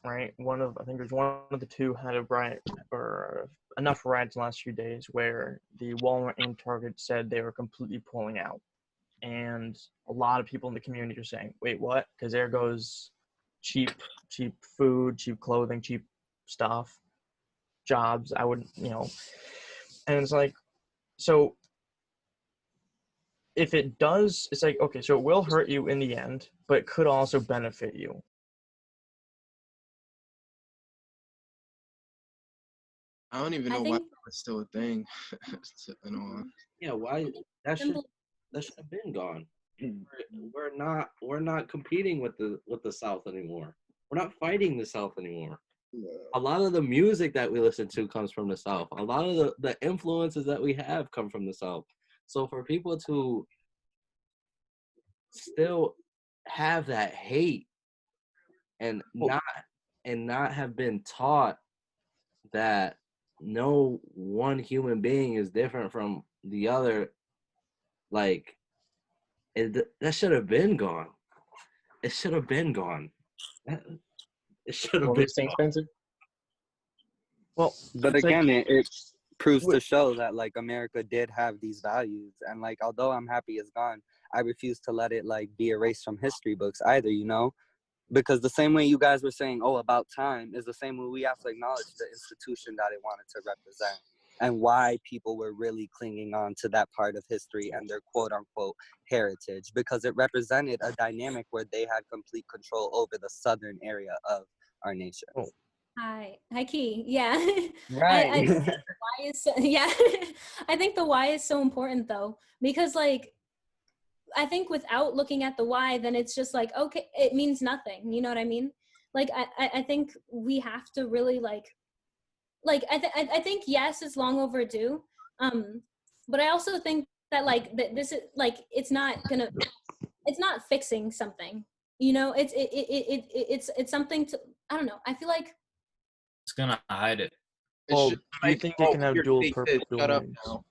right? I think it was one of the two had a riot or enough riots in the last few days where the Walmart and Target said they were completely pulling out, and a lot of people in the community are saying, "Wait, what?" Because there goes cheap food, cheap clothing, cheap stuff, jobs. I would, and it's like, so if it does, it's like, okay, so it will hurt you in the end, but it could also benefit you. I don't even I know why think it's still a thing. In all honesty. Yeah, why that should symbol- have been gone. We're not competing with the South anymore. We're not fighting the South anymore. A lot of the music that we listen to comes from the South. A lot of the influences that we have come from the South. So for people to still have that hate and not have been taught that no one human being is different from the other, like that should have been gone. It should have been gone. It should have What were been you saying, gone. Spencer? Well, But it's again, like, it proves to show that like America did have these values, and like although I'm happy it's gone, I refuse to let it like be erased from history books either, because the same way you guys were saying, oh, about time, is the same way we have to acknowledge the institution that it wanted to represent and why people were really clinging on to that part of history and their quote unquote heritage, because it represented a dynamic where they had complete control over the southern area of our nation. oh, Hi, Key. Yeah. Right. I why is yeah. I think the why is so important though, because like I think without looking at the why, then it's just like, okay, it means nothing. You know what I mean? Like I think we have to really like I think yes, it's long overdue. But I also think that like this is like it's not fixing something. It's something to, I don't know. I feel like It's gonna hide it. It's well, just do you like, think it can have you're dual dated, shut up meanings? now.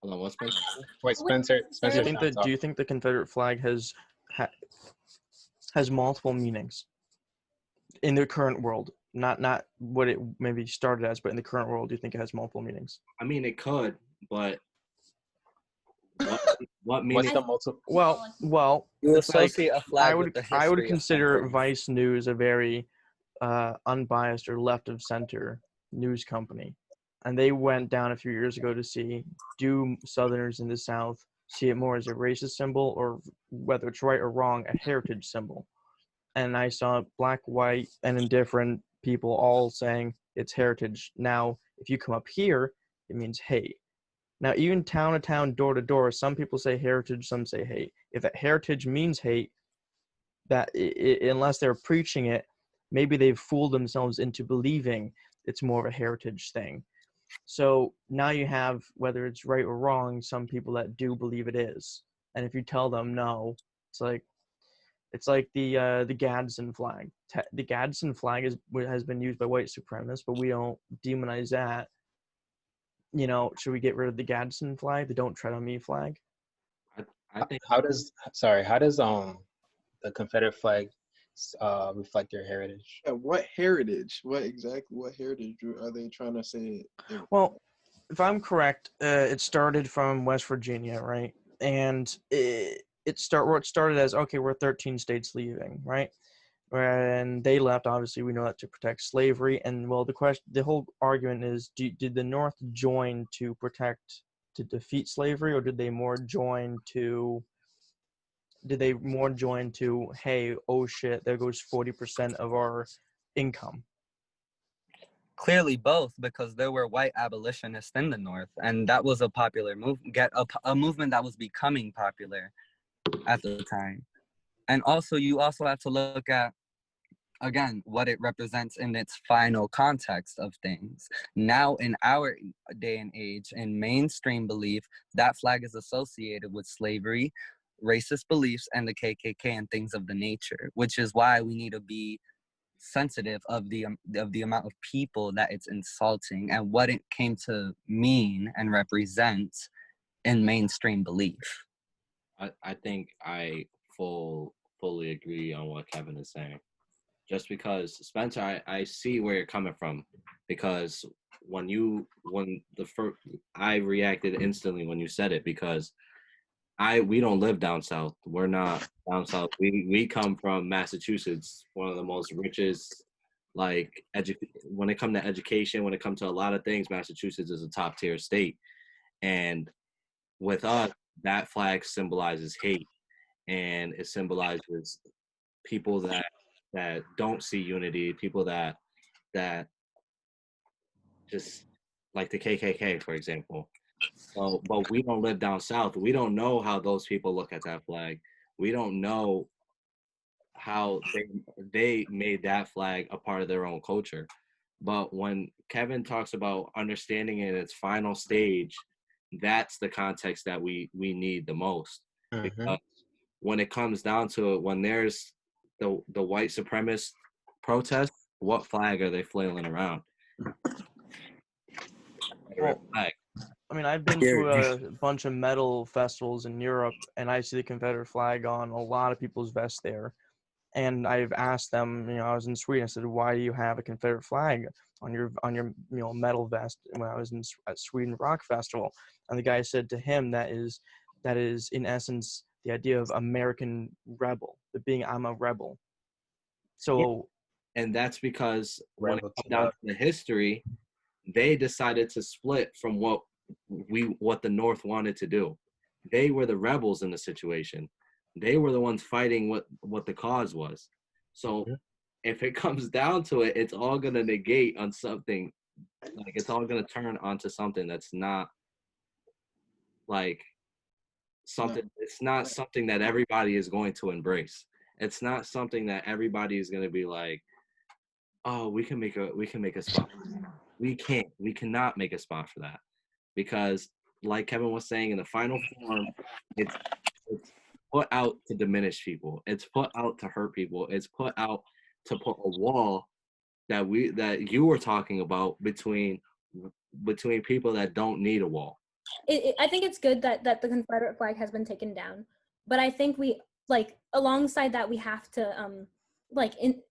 Hold on, what's Spencer? Wait, Spencer. Do you Spencer's think trying to that? Do talk. you think the Confederate flag has multiple meanings in the current world? Not what it maybe started as, but in the current world, do you think it has multiple meanings? I mean, it could, but what What's meaning? the multiple? Well, You it's like associate a flag with the I would history of consider something. Vice News a very unbiased or left of center news company, and they went down a few years ago to see, do Southerners in the South see it more as a racist symbol, or whether it's right or wrong, a heritage symbol. And I saw black, white, and indifferent people all saying it's heritage. Now, if you come up here, it means hate. Now, even town to town, door to door, some people say heritage, some say hate. If that heritage means hate, that unless they're preaching it, maybe they've fooled themselves into believing it's more of a heritage thing. So now you have, whether it's right or wrong, some people that do believe it is. And if you tell them no, it's like the Gadsden flag. The Gadsden flag has been used by white supremacists, but we don't demonize that. Should we get rid of the Gadsden flag, the "Don't Tread on Me" flag? I think How does the Confederate flag reflect your heritage? Yeah, what heritage? What heritage are they trying to say? Well, if I'm correct, it started from West Virginia, right? And it started as, okay, we're 13 states leaving, right? And they left, obviously, we know that, to protect slavery. And well, the whole argument is, did the North join to defeat slavery, or did they more join to, hey, oh shit, there goes 40% of our income? Clearly both, because there were white abolitionists in the North, and that was a popular a movement that was becoming popular at the time. And also, you also have to look at again, what it represents in its final context of things. Now, in our day and age, in mainstream belief, that flag is associated with slavery, racist beliefs, and the KKK and things of the nature, which is why we need to be sensitive of the amount of people that it's insulting and what it came to mean and represent in mainstream belief. I think I fully agree on what Kevin is saying. Just because, Spencer, I see where you're coming from, because I reacted instantly when you said it, because we don't live down south. We're not down south. We come from Massachusetts, one of the most richest, like, when it comes to education, when it comes to a lot of things, Massachusetts is a top tier state. And with us, that flag symbolizes hate, and it symbolizes people that don't see unity, people that just, like the KKK, for example. So, but we don't live down south. We don't know how those people look at that flag. We don't know how they made that flag a part of their own culture. But when Kevin talks about understanding it in its final stage, that's the context that we need the most. Because when it comes down to it, when there's the white supremacist protest, what flag are they flailing around? Well, Flag. I mean, I've been to a bunch of metal festivals in Europe, and I see the Confederate flag on a lot of people's vests there. And I've asked them, I was in Sweden, I said, why do you have a Confederate flag on your metal vest? When I was at Sweden Rock Festival, and the guy said to him, that is in essence the idea of American rebel, I'm a rebel. So, and that's because when it comes down to the history, they decided to split from what the North wanted to do. They were the rebels in the situation. They were the ones fighting what the cause was. So if it comes down to it, it's all gonna negate on something. Like, it's all gonna turn onto something that's not like something. No. It's not something that everybody is going to embrace. It's not something that everybody is gonna be like, oh, we can make a spot. We cannot make a spot for that, because like Kevin was saying, in the final form, it's put out to diminish people. It's put out to hurt people. It's put out to put a wall that you were talking about between people that don't need a wall. I think it's good that the Confederate flag has been taken down, but I think we, like, alongside that, we have to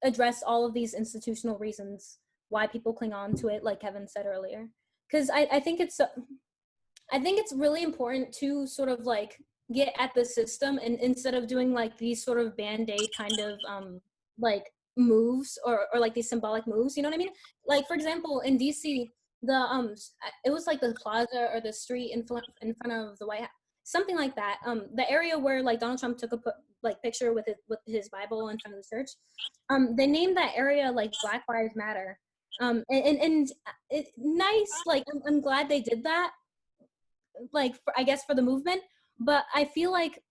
address all of these institutional reasons why people cling on to it, like Kevin said earlier. Because I think it's really important to sort of like get at the system, and instead of doing like these sort of band-aid kind of like moves or like these symbolic moves, you know what I mean? Like, for example, in DC, it was like the plaza or the street in front of the White House, something like that. The area where like Donald Trump took a picture with his Bible in front of the church. They named that area like Black Lives Matter. And it nice. Like, I'm glad they did that. Like, I guess for the movement, but I feel like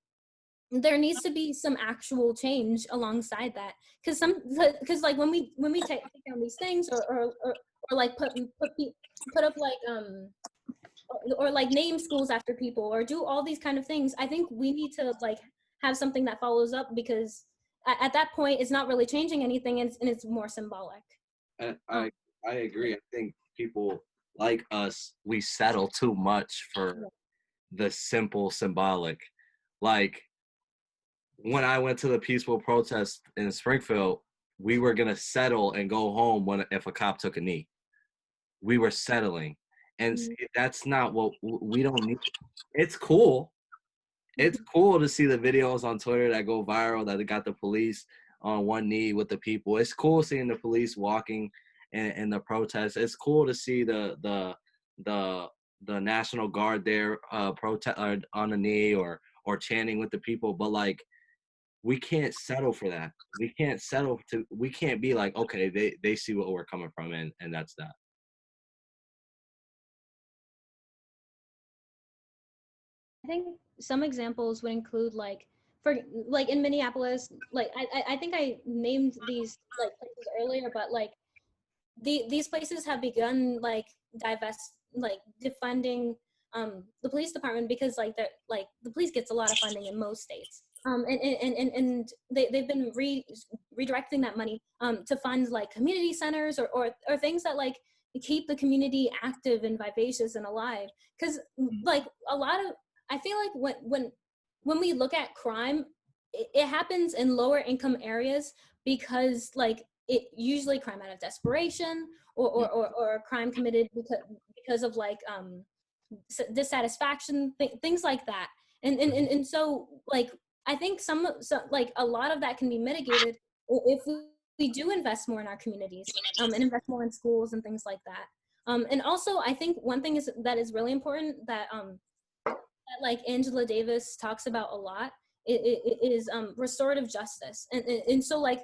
there needs to be some actual change alongside that, because like when we take down these things or like put up like or like name schools after people or do all these kind of things, I think we need to like have something that follows up, because at that point it's not really changing anything, and it's more symbolic. I agree. I think people like us, we settle too much for the simple symbolic. Like, when I went to the peaceful protest in Springfield, we were gonna settle and go home if a cop took a knee. We were settling, and that's not what we don't need. It's cool. It's cool to see the videos on Twitter that go viral that got the police on one knee with the people. It's cool seeing the police walking in the protest. It's cool to see the National Guard there protest on a knee or chanting with the people. But like, we can't settle for that. We can't be like, okay, they see what we're coming from, and that's that. I think some examples would include like, for like in Minneapolis, like I think I named these like places earlier, but like these places have begun like defunding the police department because like the police gets a lot of funding in most states. And they've been redirecting that money to fund like community centers or things that like keep the community active and vivacious and alive. Because like a lot of, I feel like when we look at crime, it happens in lower income areas because like it usually crime out of desperation or crime committed because of like dissatisfaction, things like that. And so like I think some like a lot of that can be mitigated if we do invest more in our communities and invest more in schools and things like that. And also I think one thing that is really important that like Angela Davis talks about a lot it is restorative justice. And so like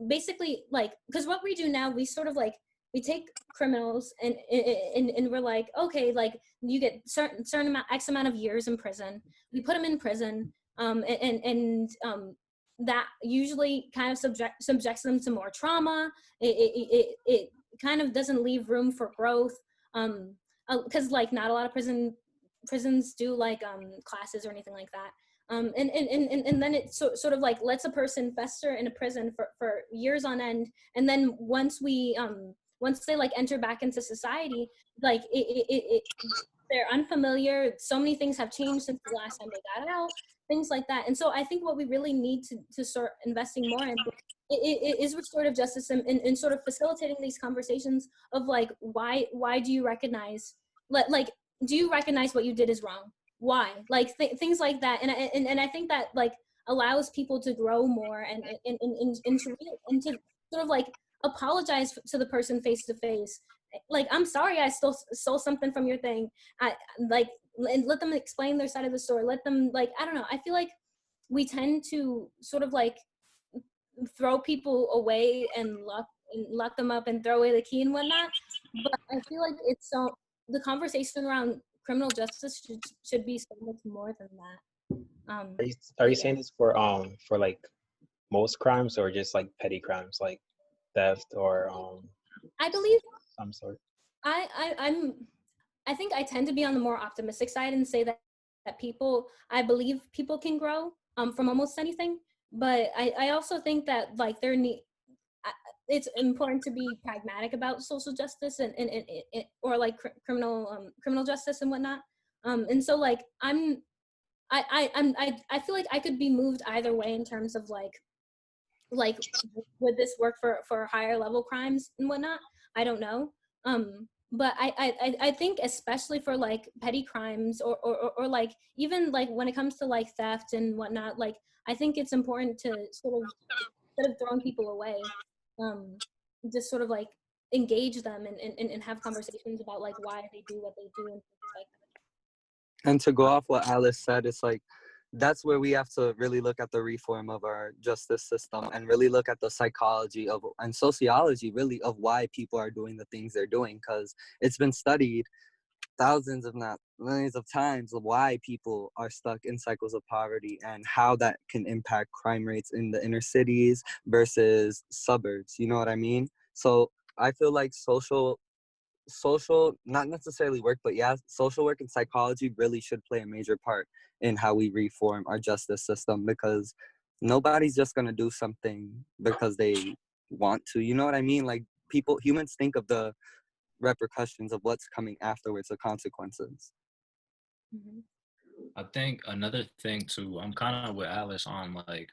basically like, because what we do now, we sort of like we take criminals and we're like, okay, like you get certain amount X amount of years in prison, we put them in prison, that usually kind of subjects them to more trauma. It kind of doesn't leave room for growth, because like not a lot of prisons do like classes or anything like that. And then it sort of like lets a person fester in a prison for years on end, and then once they like enter back into society, like they're unfamiliar. So many things have changed since the last time they got out, things like that. And so I think what we really need to start investing more in is restorative justice and sort of facilitating these conversations of like why do you recognize like do you recognize what you did is wrong? Why? Like things like that. And I think that like allows people to grow more and to sort of like apologize to the person face to face. Like, I'm sorry I stole something from your thing. I like, and let them explain their side of the story. Let them like, I don't know. I feel like we tend to sort of like throw people away and lock them up and throw away the key and whatnot. But I feel like it's so the conversation around criminal justice should be so much more than that. Are you saying this for like most crimes or just like petty crimes like theft or I believe some sort? I think I tend to be on the more optimistic side and say that I believe people can grow from almost anything. But I also think that like it's important to be pragmatic about social justice and or like criminal justice and whatnot. And so like I feel like I could be moved either way in terms of like would this work for higher level crimes and whatnot? I don't know. But I think especially for like petty crimes or like even like when it comes to like theft and whatnot, like I think it's important to sort of, instead of throwing people away, just sort of like engage them and have conversations about like why they do what they do and things like that. And to go off what Alice said, it's like that's where we have to really look at the reform of our justice system and really look at the psychology of and sociology really of why people are doing the things they're doing, because it's been studied thousands if not millions of times of why people are stuck in cycles of poverty and how that can impact crime rates in the inner cities versus suburbs, you know what I mean? So I feel like social not necessarily work, but yeah, social work and psychology really should play a major part in how we reform our justice system, because nobody's just going to do something because they want to, you know what I mean? Like humans think of the repercussions of what's coming afterwards, the consequences. Mm-hmm. I think another thing too, I'm kind of with Alice on like,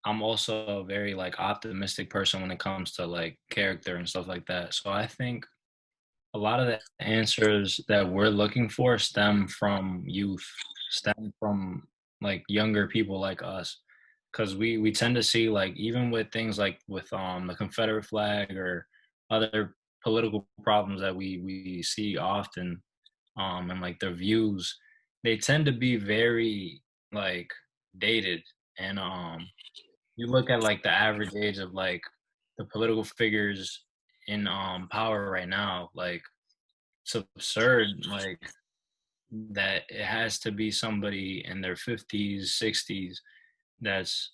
I'm also a very like optimistic person when it comes to like character and stuff like that. So I think a lot of the answers that we're looking for stem from youth, stem from like younger people like us, because we tend to see like even with things like with the Confederate flag or other political problems that we see often, and like their views, they tend to be very like dated. And you look at like the average age of like the political figures in power right now, like it's absurd like that it has to be somebody in their 50s 60s that's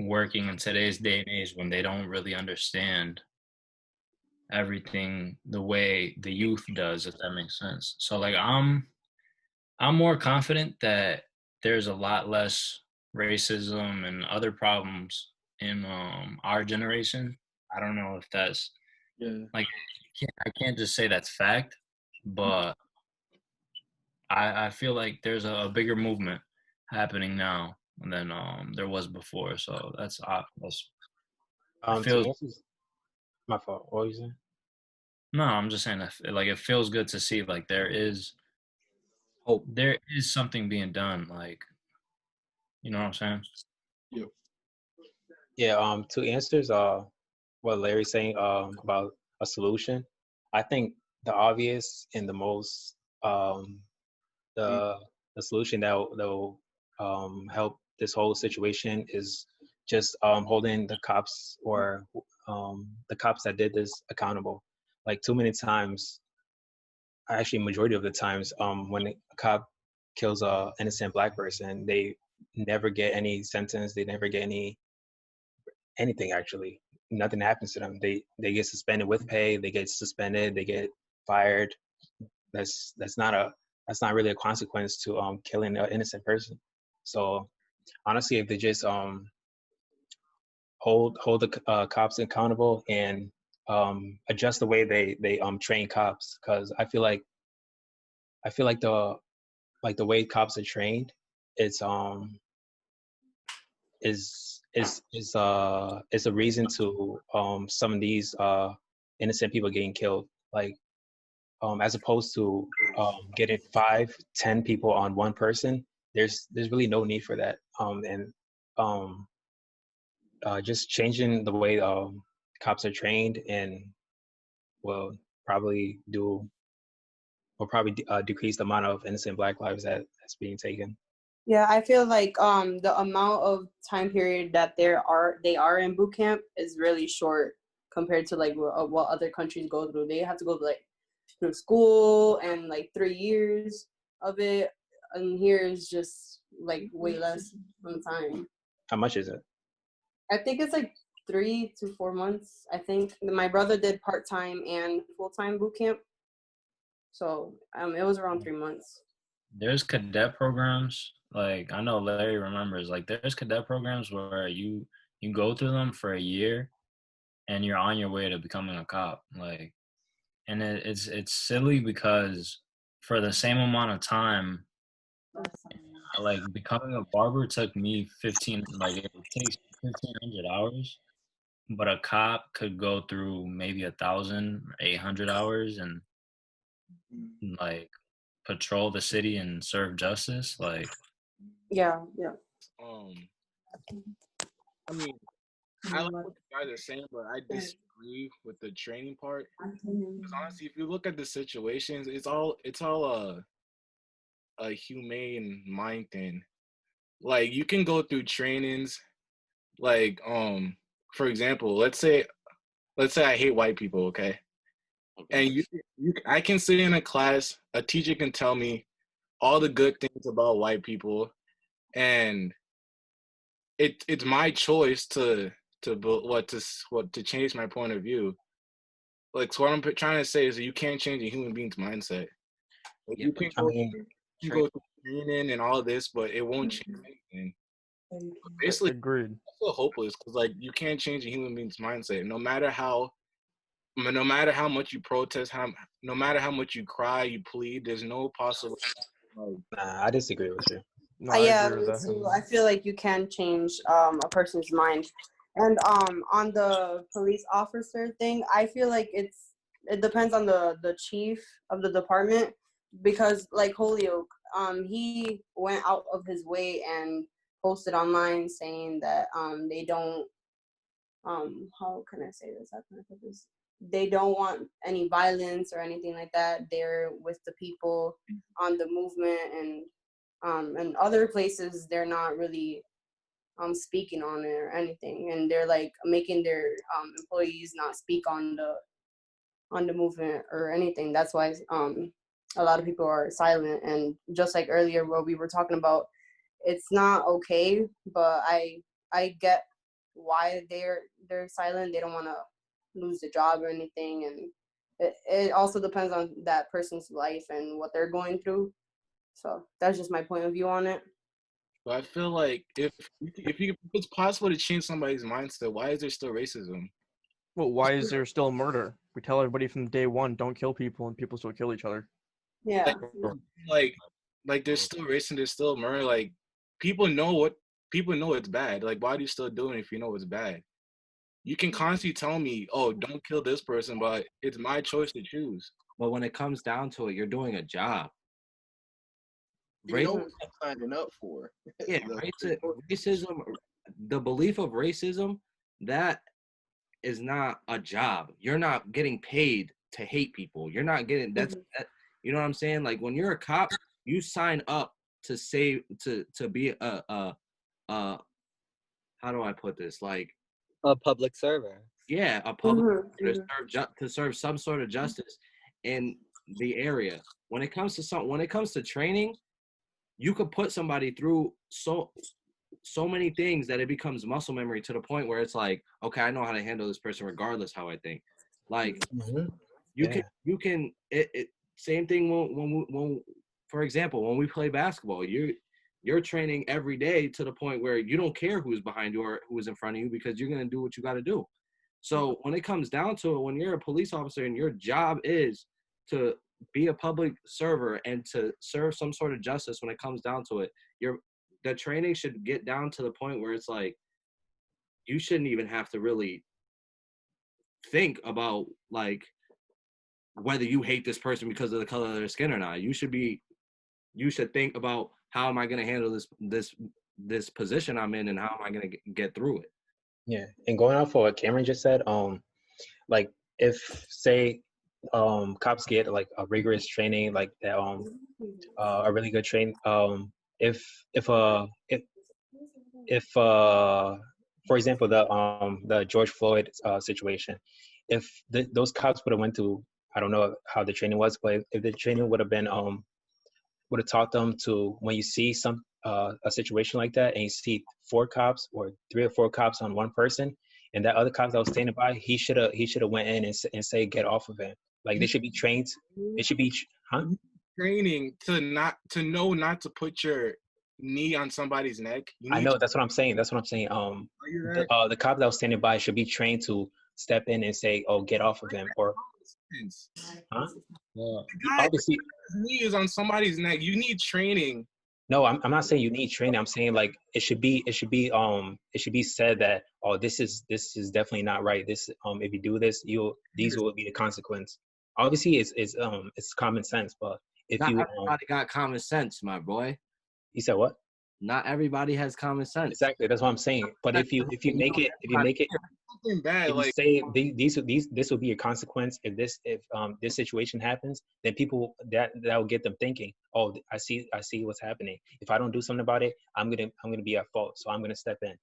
working in today's day and age when they don't really understand everything the way the youth does, if that makes sense. So like I'm more confident that there's a lot less racism and other problems in our generation. I don't know if that's Yeah. like I can't just say that's fact, but I feel like there's a bigger movement happening now than there was before. So that's it To feels answer my fault. What were you saying? no, I'm just saying that like it feels good to see like Hope. there is something being done. Like you know what I'm saying? Yeah. Yeah. To answers what Larry's saying about a solution, I think the obvious and the most the the solution that will help this whole situation is just holding the cops or the cops that did this accountable. Like too many times, actually majority of the times, when a cop kills a innocent black person, they never get any sentence. They never get anything actually. Nothing happens to them. They get suspended with pay. They get suspended. They get fired. That's not a that's not really a consequence to killing an innocent person. So honestly, if they just hold the cops accountable and adjust the way they train cops, because I feel like the way cops are trained, it's is a reason to some of these innocent people getting killed. Like as opposed to getting 5, 10 people on one person, there's really no need for that. And um, just changing the way cops are trained and will probably do will probably decrease the amount of innocent black lives that's being taken. Yeah, I feel like the amount of time period that they are in boot camp is really short compared to like what other countries go through. They have to go like through school and like 3 years of it, and here is just like way less on time. How much is it? I think it's like 3 to 4 months. I think my brother did part time and full time boot camp, so it was around 3 months. There's cadet programs. Like I know Larry remembers. Like there's cadet programs where you go through them for a year and you're on your way to becoming a cop. Like and it's silly because for the same amount of time, like becoming a barber took me 15 like it takes 1,500 hours, but a cop could go through maybe 1,800 hours and like patrol the city and serve justice. Like Yeah, yeah. Um, I mean, I like what you guys are saying, but I disagree with the training part. Because honestly, if you look at the situations, it's all a humane mind thing. Like you can go through trainings, like for example, let's say I hate white people, okay? And I can sit in a class, a teacher can tell me all the good things about white people, and it's my choice to change my point of view. Like, so what I'm trying to say is that you can't change a human being's mindset. Like, Yeah, you but can I go mean, you can go through training and all this, but it won't change anything. But basically, Agreed. I feel hopeless because like you can't change a human being's mindset. No matter how much you protest, no matter how much you cry, you plead, there's no possible. Like, nah, I disagree with you. No, I Yeah, agree with me that too. heavily. I feel like you can change a person's mind. And on the police officer thing, I feel like it depends on the chief of the department, because like Holyoke, he went out of his way and posted online saying that they don't, how can I say this? How can I put this? They don't want any violence or anything like that. They're with the people on the movement, and other places they're not really speaking on it or anything, and they're like making their employees not speak on the movement or anything. That's why a lot of people are silent. And just like earlier what we were talking about, it's not okay, but I get why they're silent. They don't want to lose the job or anything, and it also depends on that person's life and what they're going through. So that's just my point of view on it. But I feel like if it's possible to change somebody's mindset, why is there still racism? Well, why is there still murder? We tell everybody from day one, don't kill people, and people still kill each other. Yeah. Like there's still racism, there's still murder. Like people know it's bad. Like why do you still do it if you know it's bad? You can constantly tell me, oh, don't kill this person, but it's my choice to choose. But when it comes down to it, you're doing a job. You know what I'm signing up for. Yeah, racism, the belief of racism, that is not a job. You're not getting paid to hate people. You're not getting you know what I'm saying? Like when you're a cop, you sign up to be a how do I put this? Like a public server. Yeah, a public to serve some sort of justice in the area. When it comes to training, you could put somebody through so many things that it becomes muscle memory to the point where it's like, okay, I know how to handle this person regardless how I think. Like you can same thing when for example, when we play basketball, you're training every day to the point where you don't care who's behind you or who's in front of you because you're going to do what you got to do. So when it comes down to it, when you're a police officer and your job is to be a public server and to serve some sort of justice, when it comes down to it, the training should get down to the point where it's like, you shouldn't even have to really think about like whether you hate this person because of the color of their skin or not. You should think about, how am I going to handle this position I'm in, and how am I going to get through it? Yeah, and going off of what Cameron just said, like if say cops get like a rigorous training, like that, a really good train, if for example the George Floyd situation, if those cops would have went to, I don't know how the training was, but if the training would have been would have taught them to, when you see a situation like that and you see 4 cops or 3 or 4 cops on one person, and that other cop that was standing by, he should have went in and say, get off of him. Like they should be trained. It should be training to know not to put your knee on somebody's neck. I know, that's what I'm saying. The cop that was standing by should be trained to step in and say, oh, get off of him, or obviously his knee is on somebody's neck. You need training. No, I'm not saying you need training. I'm saying like it should be said that, oh, this is definitely not right. This if you do this, these will be the consequence. Obviously it's common sense, but if not everybody got common sense, my boy. You said what? Not everybody has common sense. Exactly, that's what I'm saying. But if you make it bad, if you say this will be a consequence if this situation happens, then people that will get them thinking, oh, I see what's happening. If I don't do something about it, I'm gonna be at fault, so I'm gonna step in.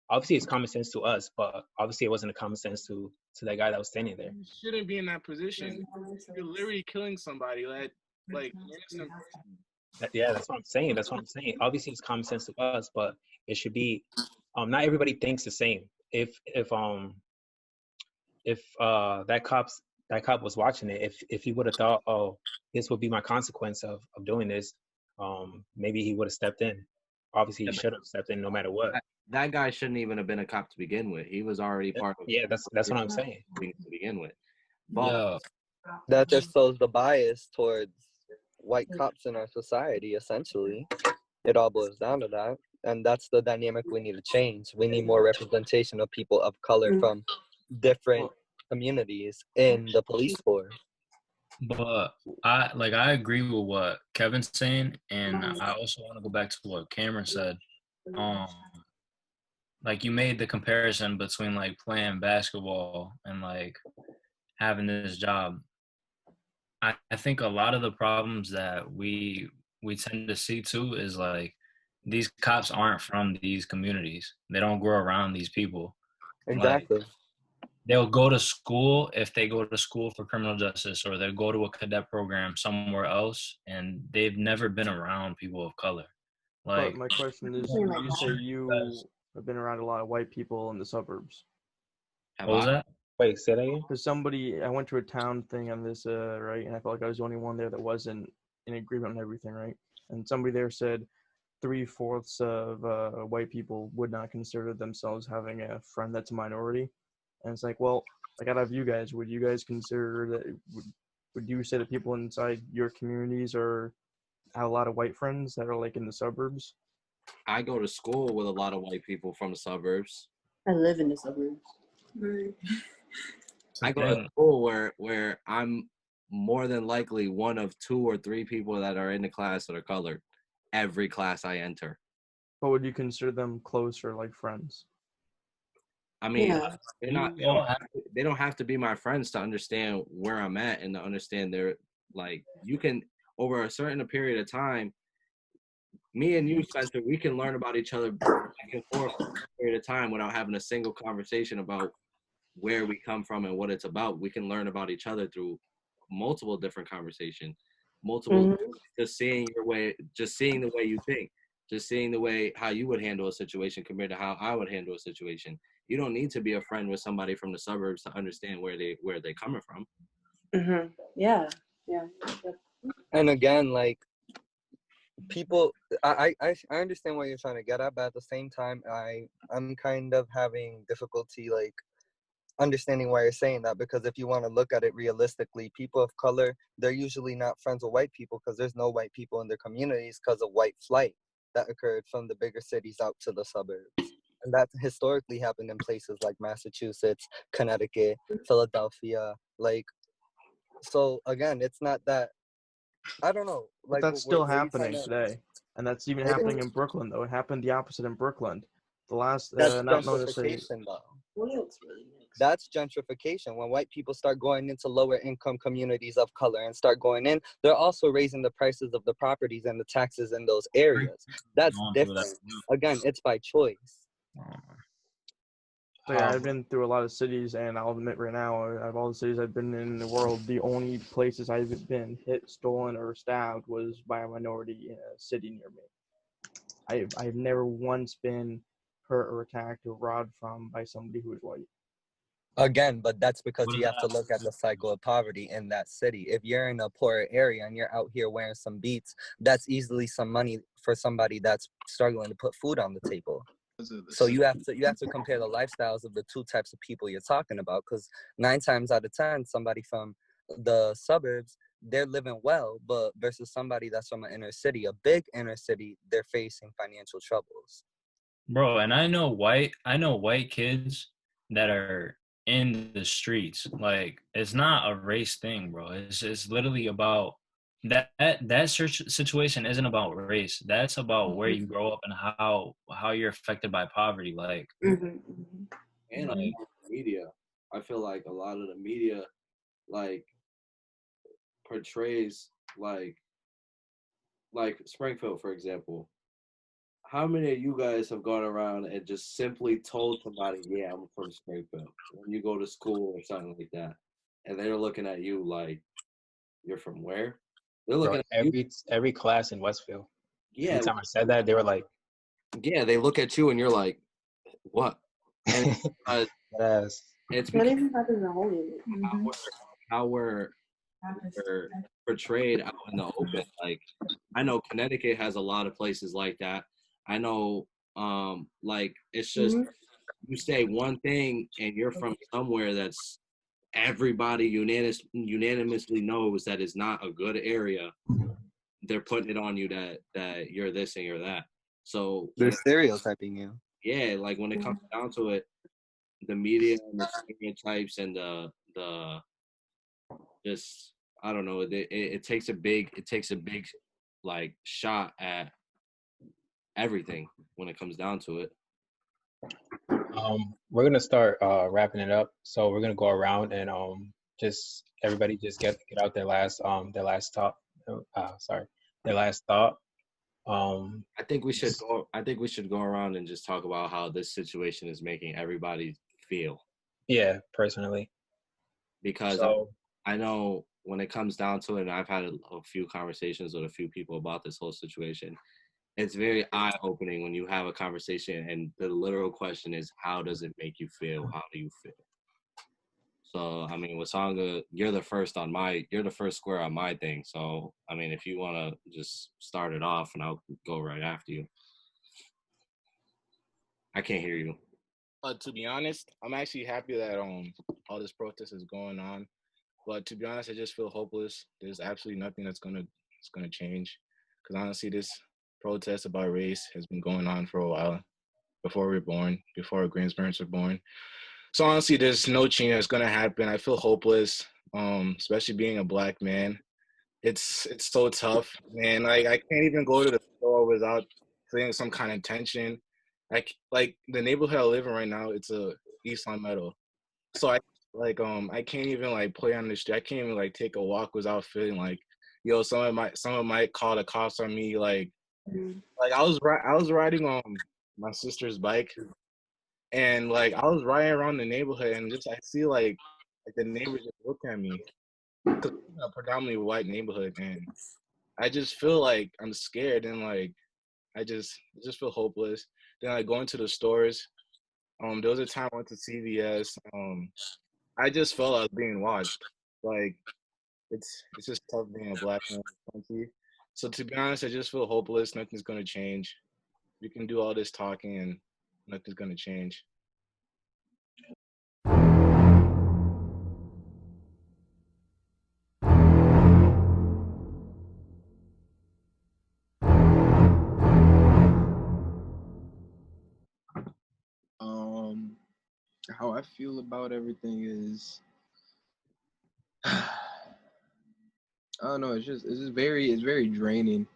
Obviously, it's common sense to us, but obviously it wasn't a common sense to that guy that was standing there. You shouldn't be in that position. You're literally killing somebody, like innocent person. Yeah, that's what I'm saying. Obviously, it's common sense to us, but it should be. Not everybody thinks the same. If that cop was watching it, if he would have thought, oh, this would be my consequence of doing this, maybe he would have stepped in. Obviously, he should have stepped in no matter what. That guy shouldn't even have been a cop to begin with. He was already part of. Yeah, that's what I'm saying. To begin with, but that just shows the bias towards white cops in our society. Essentially, it all boils down to that, and that's the dynamic we need to change. We need more representation of people of color from different communities in the police force. But I agree with what Kevin's saying, and I also want to go back to what Cameron said. Like you made the comparison between like playing basketball and like having this job. I think a lot of the problems that we tend to see too is like these cops aren't from these communities. They don't grow around these people. Exactly. Like, they'll go to school if they go to school for criminal justice, or they'll go to a cadet program somewhere else, and they've never been around people of color. Like, but my question is, you say you I've been around a lot of white people in the suburbs. Have What was I? that? Wait, say that again. Because I went to a town thing on this, right, and I felt like I was the only one there that wasn't in agreement on everything, right? And somebody there said 3/4 of white people would not consider themselves having a friend that's a minority. And it's like, well, like out of you guys, would you guys consider that? Would you say that people inside your communities have a lot of white friends that are like in the suburbs? I go to school with a lot of white people from the suburbs. I live in the suburbs. I go to school where I'm more than likely one of 2 or 3 people that are in the class that are colored. Every class I enter. But would you consider them close or like friends? I mean, Yeah. they don't have to be my friends to understand where I'm at and to understand their, like, you can, over a certain period of time, me and you, Spencer, we can learn about each other back and forth for a period of time without having a single conversation about where we come from and what it's about. We can learn about each other through multiple different conversations, just seeing the way you think, just seeing the way how you would handle a situation compared to how I would handle a situation. You don't need to be a friend with somebody from the suburbs to understand where they're coming from. Yeah. And again, like people, I understand what you're trying to get at, but at the same time, I'm kind of having difficulty like understanding why you're saying that, because if you want to look at it realistically, people of color, they're usually not friends with white people because there's no white people in their communities because of white flight that occurred from the bigger cities out to the suburbs. And that historically happened in places like Massachusetts, Connecticut, Philadelphia. Like, so again, it's not that, I don't know. But Like, that's still were you happening trying to, today, and that's even it happening is, in Brooklyn. Though it happened the opposite in Brooklyn. The last, that's not noticing. gentrification though. That's gentrification. When white people start going into lower income communities of color and start going in, they're also raising the prices of the properties and the taxes in those areas. That's different. Again, it's by choice. So yeah, I've been through a lot of cities, and I'll admit right now, out of all the cities I've been in the world, the only places I've been hit, stolen, or stabbed was by a minority in a city near me. I've never once been hurt or attacked or robbed from by somebody who is white. Again, but that's because you have to look at the cycle of poverty in that city. If you're in a poorer area and you're out here wearing some beats, that's easily some money for somebody that's struggling to put food on the table. So you have to compare the lifestyles of the two types of people you're talking about, because 9 times out of 10, somebody from the suburbs, they're living well, but versus somebody that's from an inner city, a big inner city, they're facing financial troubles. Bro, and I know white kids that are in the streets. Like, it's not a race thing, bro. It's literally about that situation isn't about race. That's about where you grow up and how you're affected by poverty. Like, And like media, I feel like a lot of the media like portrays like Springfield, for example. How many of you guys have gone around and just simply told somebody, yeah, I'm from Springfield, when you go to school or something like that, and they're looking at you like, you're from where? They're looking Bro, at you. every class in Westfield. Yeah, Anytime I said that, they were like, yeah, they look at you and you're like, what? And yes. it's Not because even happens at home. how we're portrayed out in the open. Like, I know Connecticut has a lot of places like that. I know, like, it's just you say one thing and you're from somewhere that's everybody unanimously knows that is not a good area. They're putting it on you that you're this and you're that. So They're stereotyping you. yeah, like when it comes down to it, the media and the stereotypes and the just, I don't know, it takes a big like shot at everything when it comes down to it. We're gonna start wrapping it up. So we're gonna go around and just everybody just get out their last thought. Their last thought. I think we should go around and just talk about how this situation is making everybody feel. Yeah, personally. Because So, I know when it comes down to it, and I've had a few conversations with a few people about this whole situation, it's very eye-opening when you have a conversation and the literal question is, how does it make you feel? How do you feel? So, I mean, Wasanga, you're the first square on my thing. So, I mean, if you want to just start it off and I'll go right after you. I can't hear you. To be honest, I'm actually happy that all this protest is going on. But to be honest, I just feel hopeless. There's absolutely nothing that's gonna change. Because honestly, this protest about race has been going on for a while, before we were born, before our grandparents were born. So honestly, there's no change that's gonna happen. I feel hopeless, especially being a Black man. It's so tough, man. Like I can't even go to the store without feeling some kind of tension. Like the neighborhood I live in right now, it's a East Line Meadow. So I can't even like play on the street. I can't even like take a walk without feeling like, yo, someone might call the cops on me. Like I was riding on my sister's bike, and like I was riding around the neighborhood, and just I see like the neighbors just look at me, because it's a predominantly white neighborhood, and I just feel like I'm scared, and like I just feel hopeless. Then I go into the stores. There was a time I went to CVS. I just felt I was being watched. Like it's just tough being a Black man in this country. So to be honest, I just feel hopeless. Nothing's gonna change. We can do all this talking and nothing's gonna change. How I feel about everything is, I don't know. It's just very draining.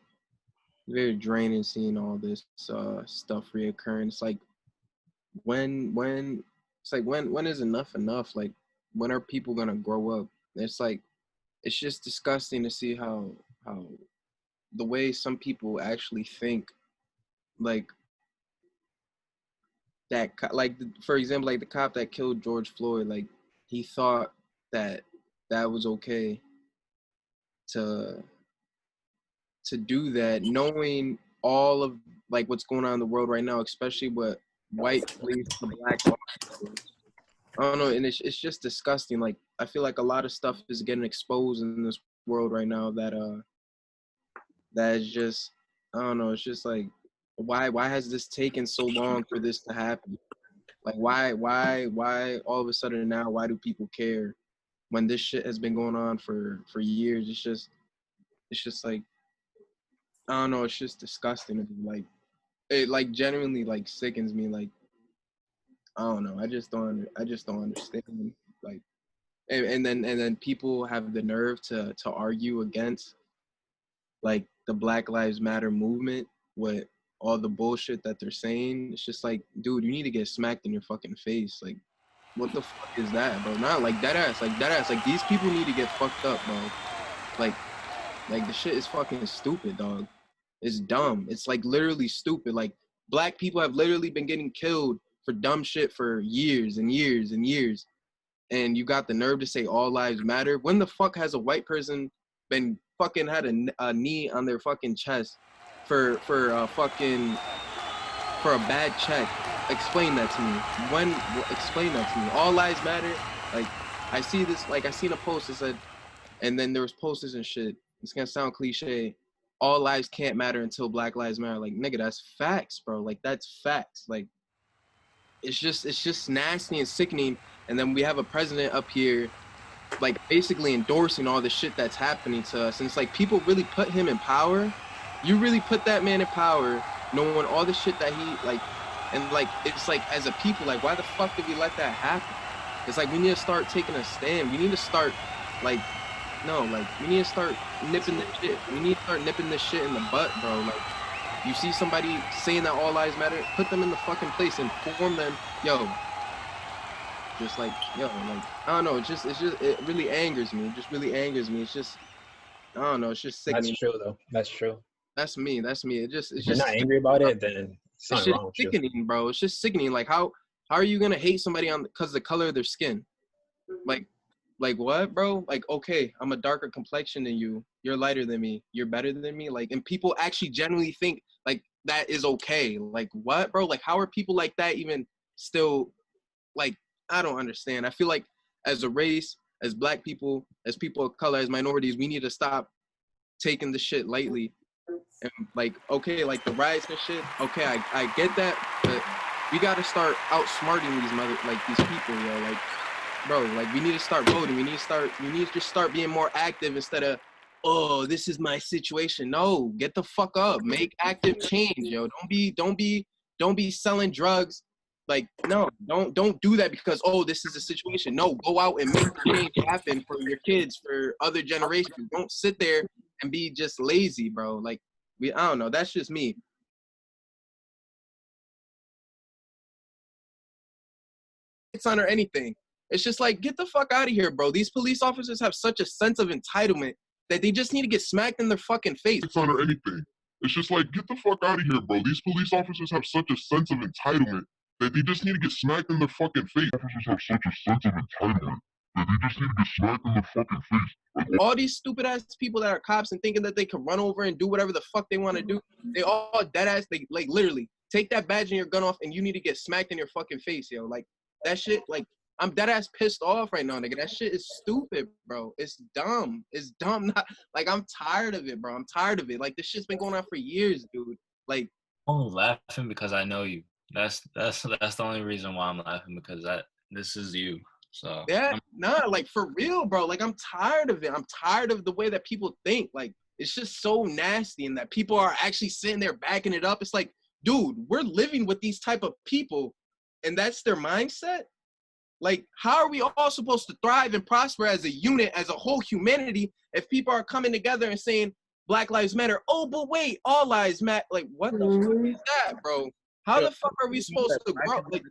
Very draining seeing all this stuff reoccurring. It's like when when is enough enough? Like when are people gonna grow up? It's like it's just disgusting to see how the way some people actually think, like for example, like the cop that killed George Floyd, like he thought that that was okay to do that, knowing all of like what's going on in the world right now, especially what white police to black officers. I don't know, and it's just disgusting. Like I feel like a lot of stuff is getting exposed in this world right now that is just, I don't know. It's just like why has this taken so long for this to happen? Like why all of a sudden now? Why do people care when this shit has been going on for years? It's just like, I don't know. It's just disgusting to me. Like it like genuinely like sickens me. Like I don't know. I just don't understand. Like and then people have the nerve to argue against like the Black Lives Matter movement with all the bullshit that they're saying. It's just like, dude, you need to get smacked in your fucking face. Like, what the fuck is that, bro? Not like dead ass. Like these people need to get fucked up, bro. Like the shit is fucking stupid, dog. It's dumb. It's like literally stupid. Like Black people have literally been getting killed for dumb shit for years and years and years. And you got the nerve to say all lives matter? When the fuck has a white person been fucking had a knee on their fucking chest for a bad check? Explain that to me. Explain that to me. All lives matter? Like I see this, like I seen a post that said, and then there was posters and shit. It's gonna sound cliche. All lives can't matter until Black Lives Matter. Like nigga, that's facts, bro. Like that's facts. Like it's just nasty and sickening. And then we have a president up here like basically endorsing all the shit that's happening to us. And it's like people really put him in power. You really put that man in power, knowing all the shit that he like, and like it's like as a people, like why the fuck did we let that happen? It's like we need to start taking a stand. We need to start like we need to start nipping this shit. We need to start nipping this shit in the butt, bro. Like you see somebody saying that all lives matter, put them in the fucking place and inform them, yo. Just like, yo, like, I don't know, it really angers me. It just really angers me. It's just, I don't know, it's just sickening. That's true, though. That's true. That's me. It's If you're just not angry about it, then it's just sickening, bro. It's just sickening. Like, how are you gonna hate somebody because of the color of their skin? Like what, bro? Like, okay, I'm a darker complexion than you. You're lighter than me. You're better than me. Like, and people actually genuinely think, like, that is okay. Like, what, bro? Like, how are people like that even still, like, I don't understand. I feel like as a race, as Black people, as people of color, as minorities, we need to stop taking the shit lightly. And like, okay, like the riots and shit, okay, I get that, but we gotta start outsmarting these people, yo. Like, bro, like, we need to start voting. We need to just start being more active instead of, oh, this is my situation. No, get the fuck up. Make active change, yo. Don't be selling drugs. Like, no, don't do that because, oh, this is a situation. No, go out and make the change happen for your kids, for other generations. Don't sit there and be just lazy, bro. Like, I don't know. That's just me. It's on or anything. It's just like, get the fuck out of here, bro. These police officers have such a sense of entitlement that they just need to get smacked in their fucking face. It's or anything. It's just like, get the fuck out of here, bro. These police officers have such a sense of entitlement that they just need to get smacked in their fucking face. Officers have such a sense of entitlement that they just need to get smacked in their fucking face. Like, all these stupid ass people that are cops and thinking that they can run over and do whatever the fuck they want to do, they all dead ass. They like literally take that badge and your gun off, and you need to get smacked in your fucking face, yo. Like, that shit, like, I'm dead ass pissed off right now, nigga. That shit is stupid, bro. It's dumb. It's dumb. Not like, I'm tired of it, bro. I'm tired of it. Like, this shit's been going on for years, dude. Like, I'm only laughing because I know you. That's the only reason why I'm laughing, because this is you. So yeah, nah, like, for real, bro. Like, I'm tired of it. I'm tired of the way that people think. Like, it's just so nasty, and that people are actually sitting there backing it up. It's like, dude, we're living with these type of people, and that's their mindset. Like, how are we all supposed to thrive and prosper as a unit, as a whole humanity, if people are coming together and saying Black Lives Matter? Oh, but wait, all lives matter. Like, what the fuck is that, bro? How the fuck are we supposed to grow? Like,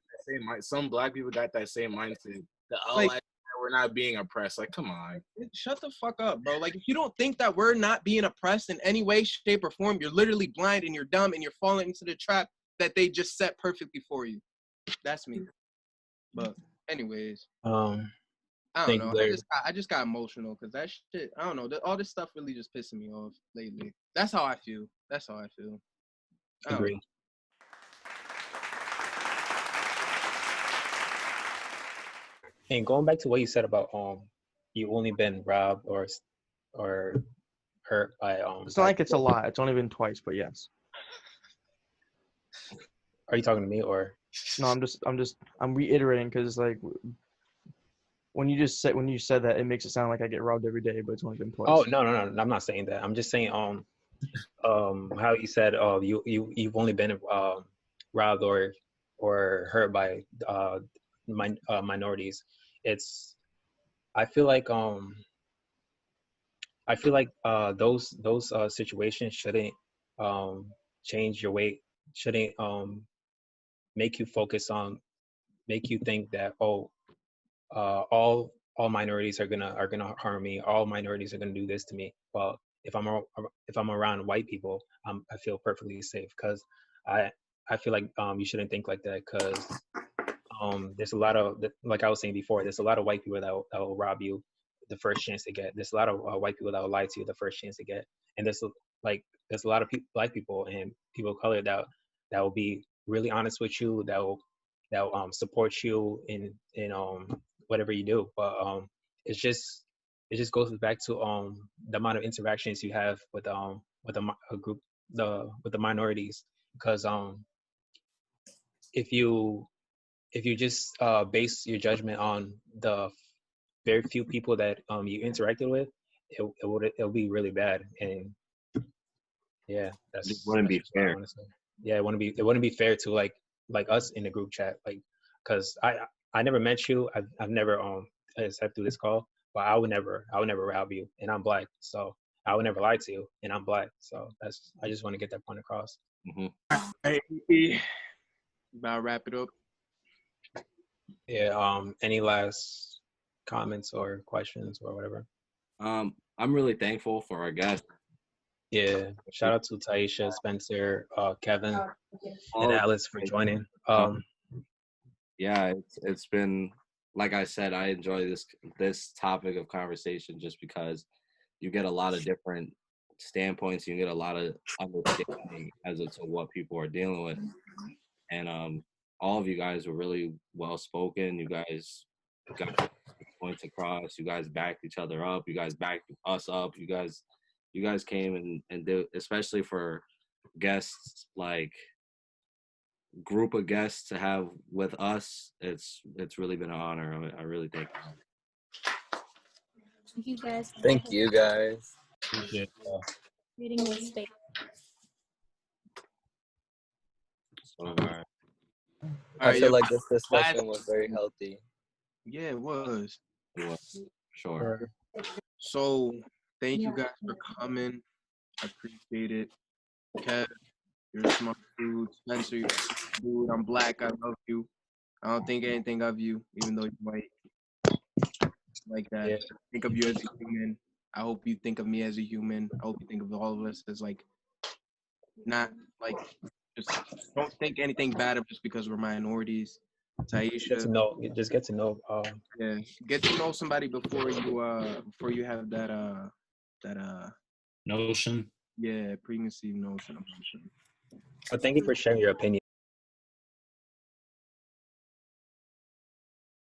some Black people got that same mindset. That all like, lives matter, we're not being oppressed. Like, come on. Shut the fuck up, bro. Like, if you don't think that we're not being oppressed in any way, shape, or form, you're literally blind and you're dumb and you're falling into the trap that they just set perfectly for you. That's me. But anyways, I don't know. I just got emotional because that shit, I don't know. All this stuff really just pissing me off lately. That's how I feel. Agree. And going back to what you said about you only been robbed or hurt by It's not like it's a lot. It's only been twice, but yes. Are you talking to me or? No, I'm reiterating because like when you said that, it makes it sound like I get robbed every day, but it's only been twice. Oh no, I'm not saying that. I'm just saying how you said you've only been robbed or hurt by minorities. I feel like those situations shouldn't change your way, shouldn't make you think that all minorities are gonna harm me, all minorities are gonna do this to me. Well, if I'm around white people, I feel perfectly safe, because I feel like you shouldn't think like that, because there's a lot of, like I was saying before, there's a lot of white people that will rob you the first chance they get. There's a lot of white people that will lie to you the first chance they get, and there's a lot of black people and people of color that will be really honest with you, that will support you in whatever you do. But it just goes back to the amount of interactions you have with a group, with the minorities, because if you just base your judgment on the very few people that you interacted with, it'll be really bad. And yeah, it wouldn't be fair. Yeah, it wouldn't be fair to like us in the group chat, like, because I never met you. I've never except through this call, but I would never rob you, and I'm black, so I would never lie to you, and I'm black. So I just want to get that point across. Mm-hmm. About wrap it up. Yeah. Any last comments or questions or whatever? I'm really thankful for our guests. Yeah. Shout out to Taisha, Spencer, Kevin, and Alice for joining. Yeah, it's been, like I said, I enjoy this topic of conversation just because you get a lot of different standpoints. You get a lot of understanding as to what people are dealing with. And all of you guys were really well spoken. You guys got points across. You guys backed each other up. You guys backed us up. You guys came and did, especially for guests, like group of guests to have with us. It's really been an honor. I really thank you. Thank you guys. Thank you guys. Appreciate it. Reading this statement. So, all right. I feel yo, like this discussion last- was very healthy. Yeah, it was. Sure. So thank you guys for coming. I appreciate it. Kev, you're a smart dude. Spencer, you're a smart dude. I'm black. I love you. I don't think anything of you, even though you might like that. Yeah. I think of you as a human. I hope you think of me as a human. I hope you think of all of us as like not like just don't think anything bad of just because we're minorities. Taisha, Just get to know. yeah, get to know somebody before you have that Notion. yeah preconceived notion. But thank you for sharing your opinion.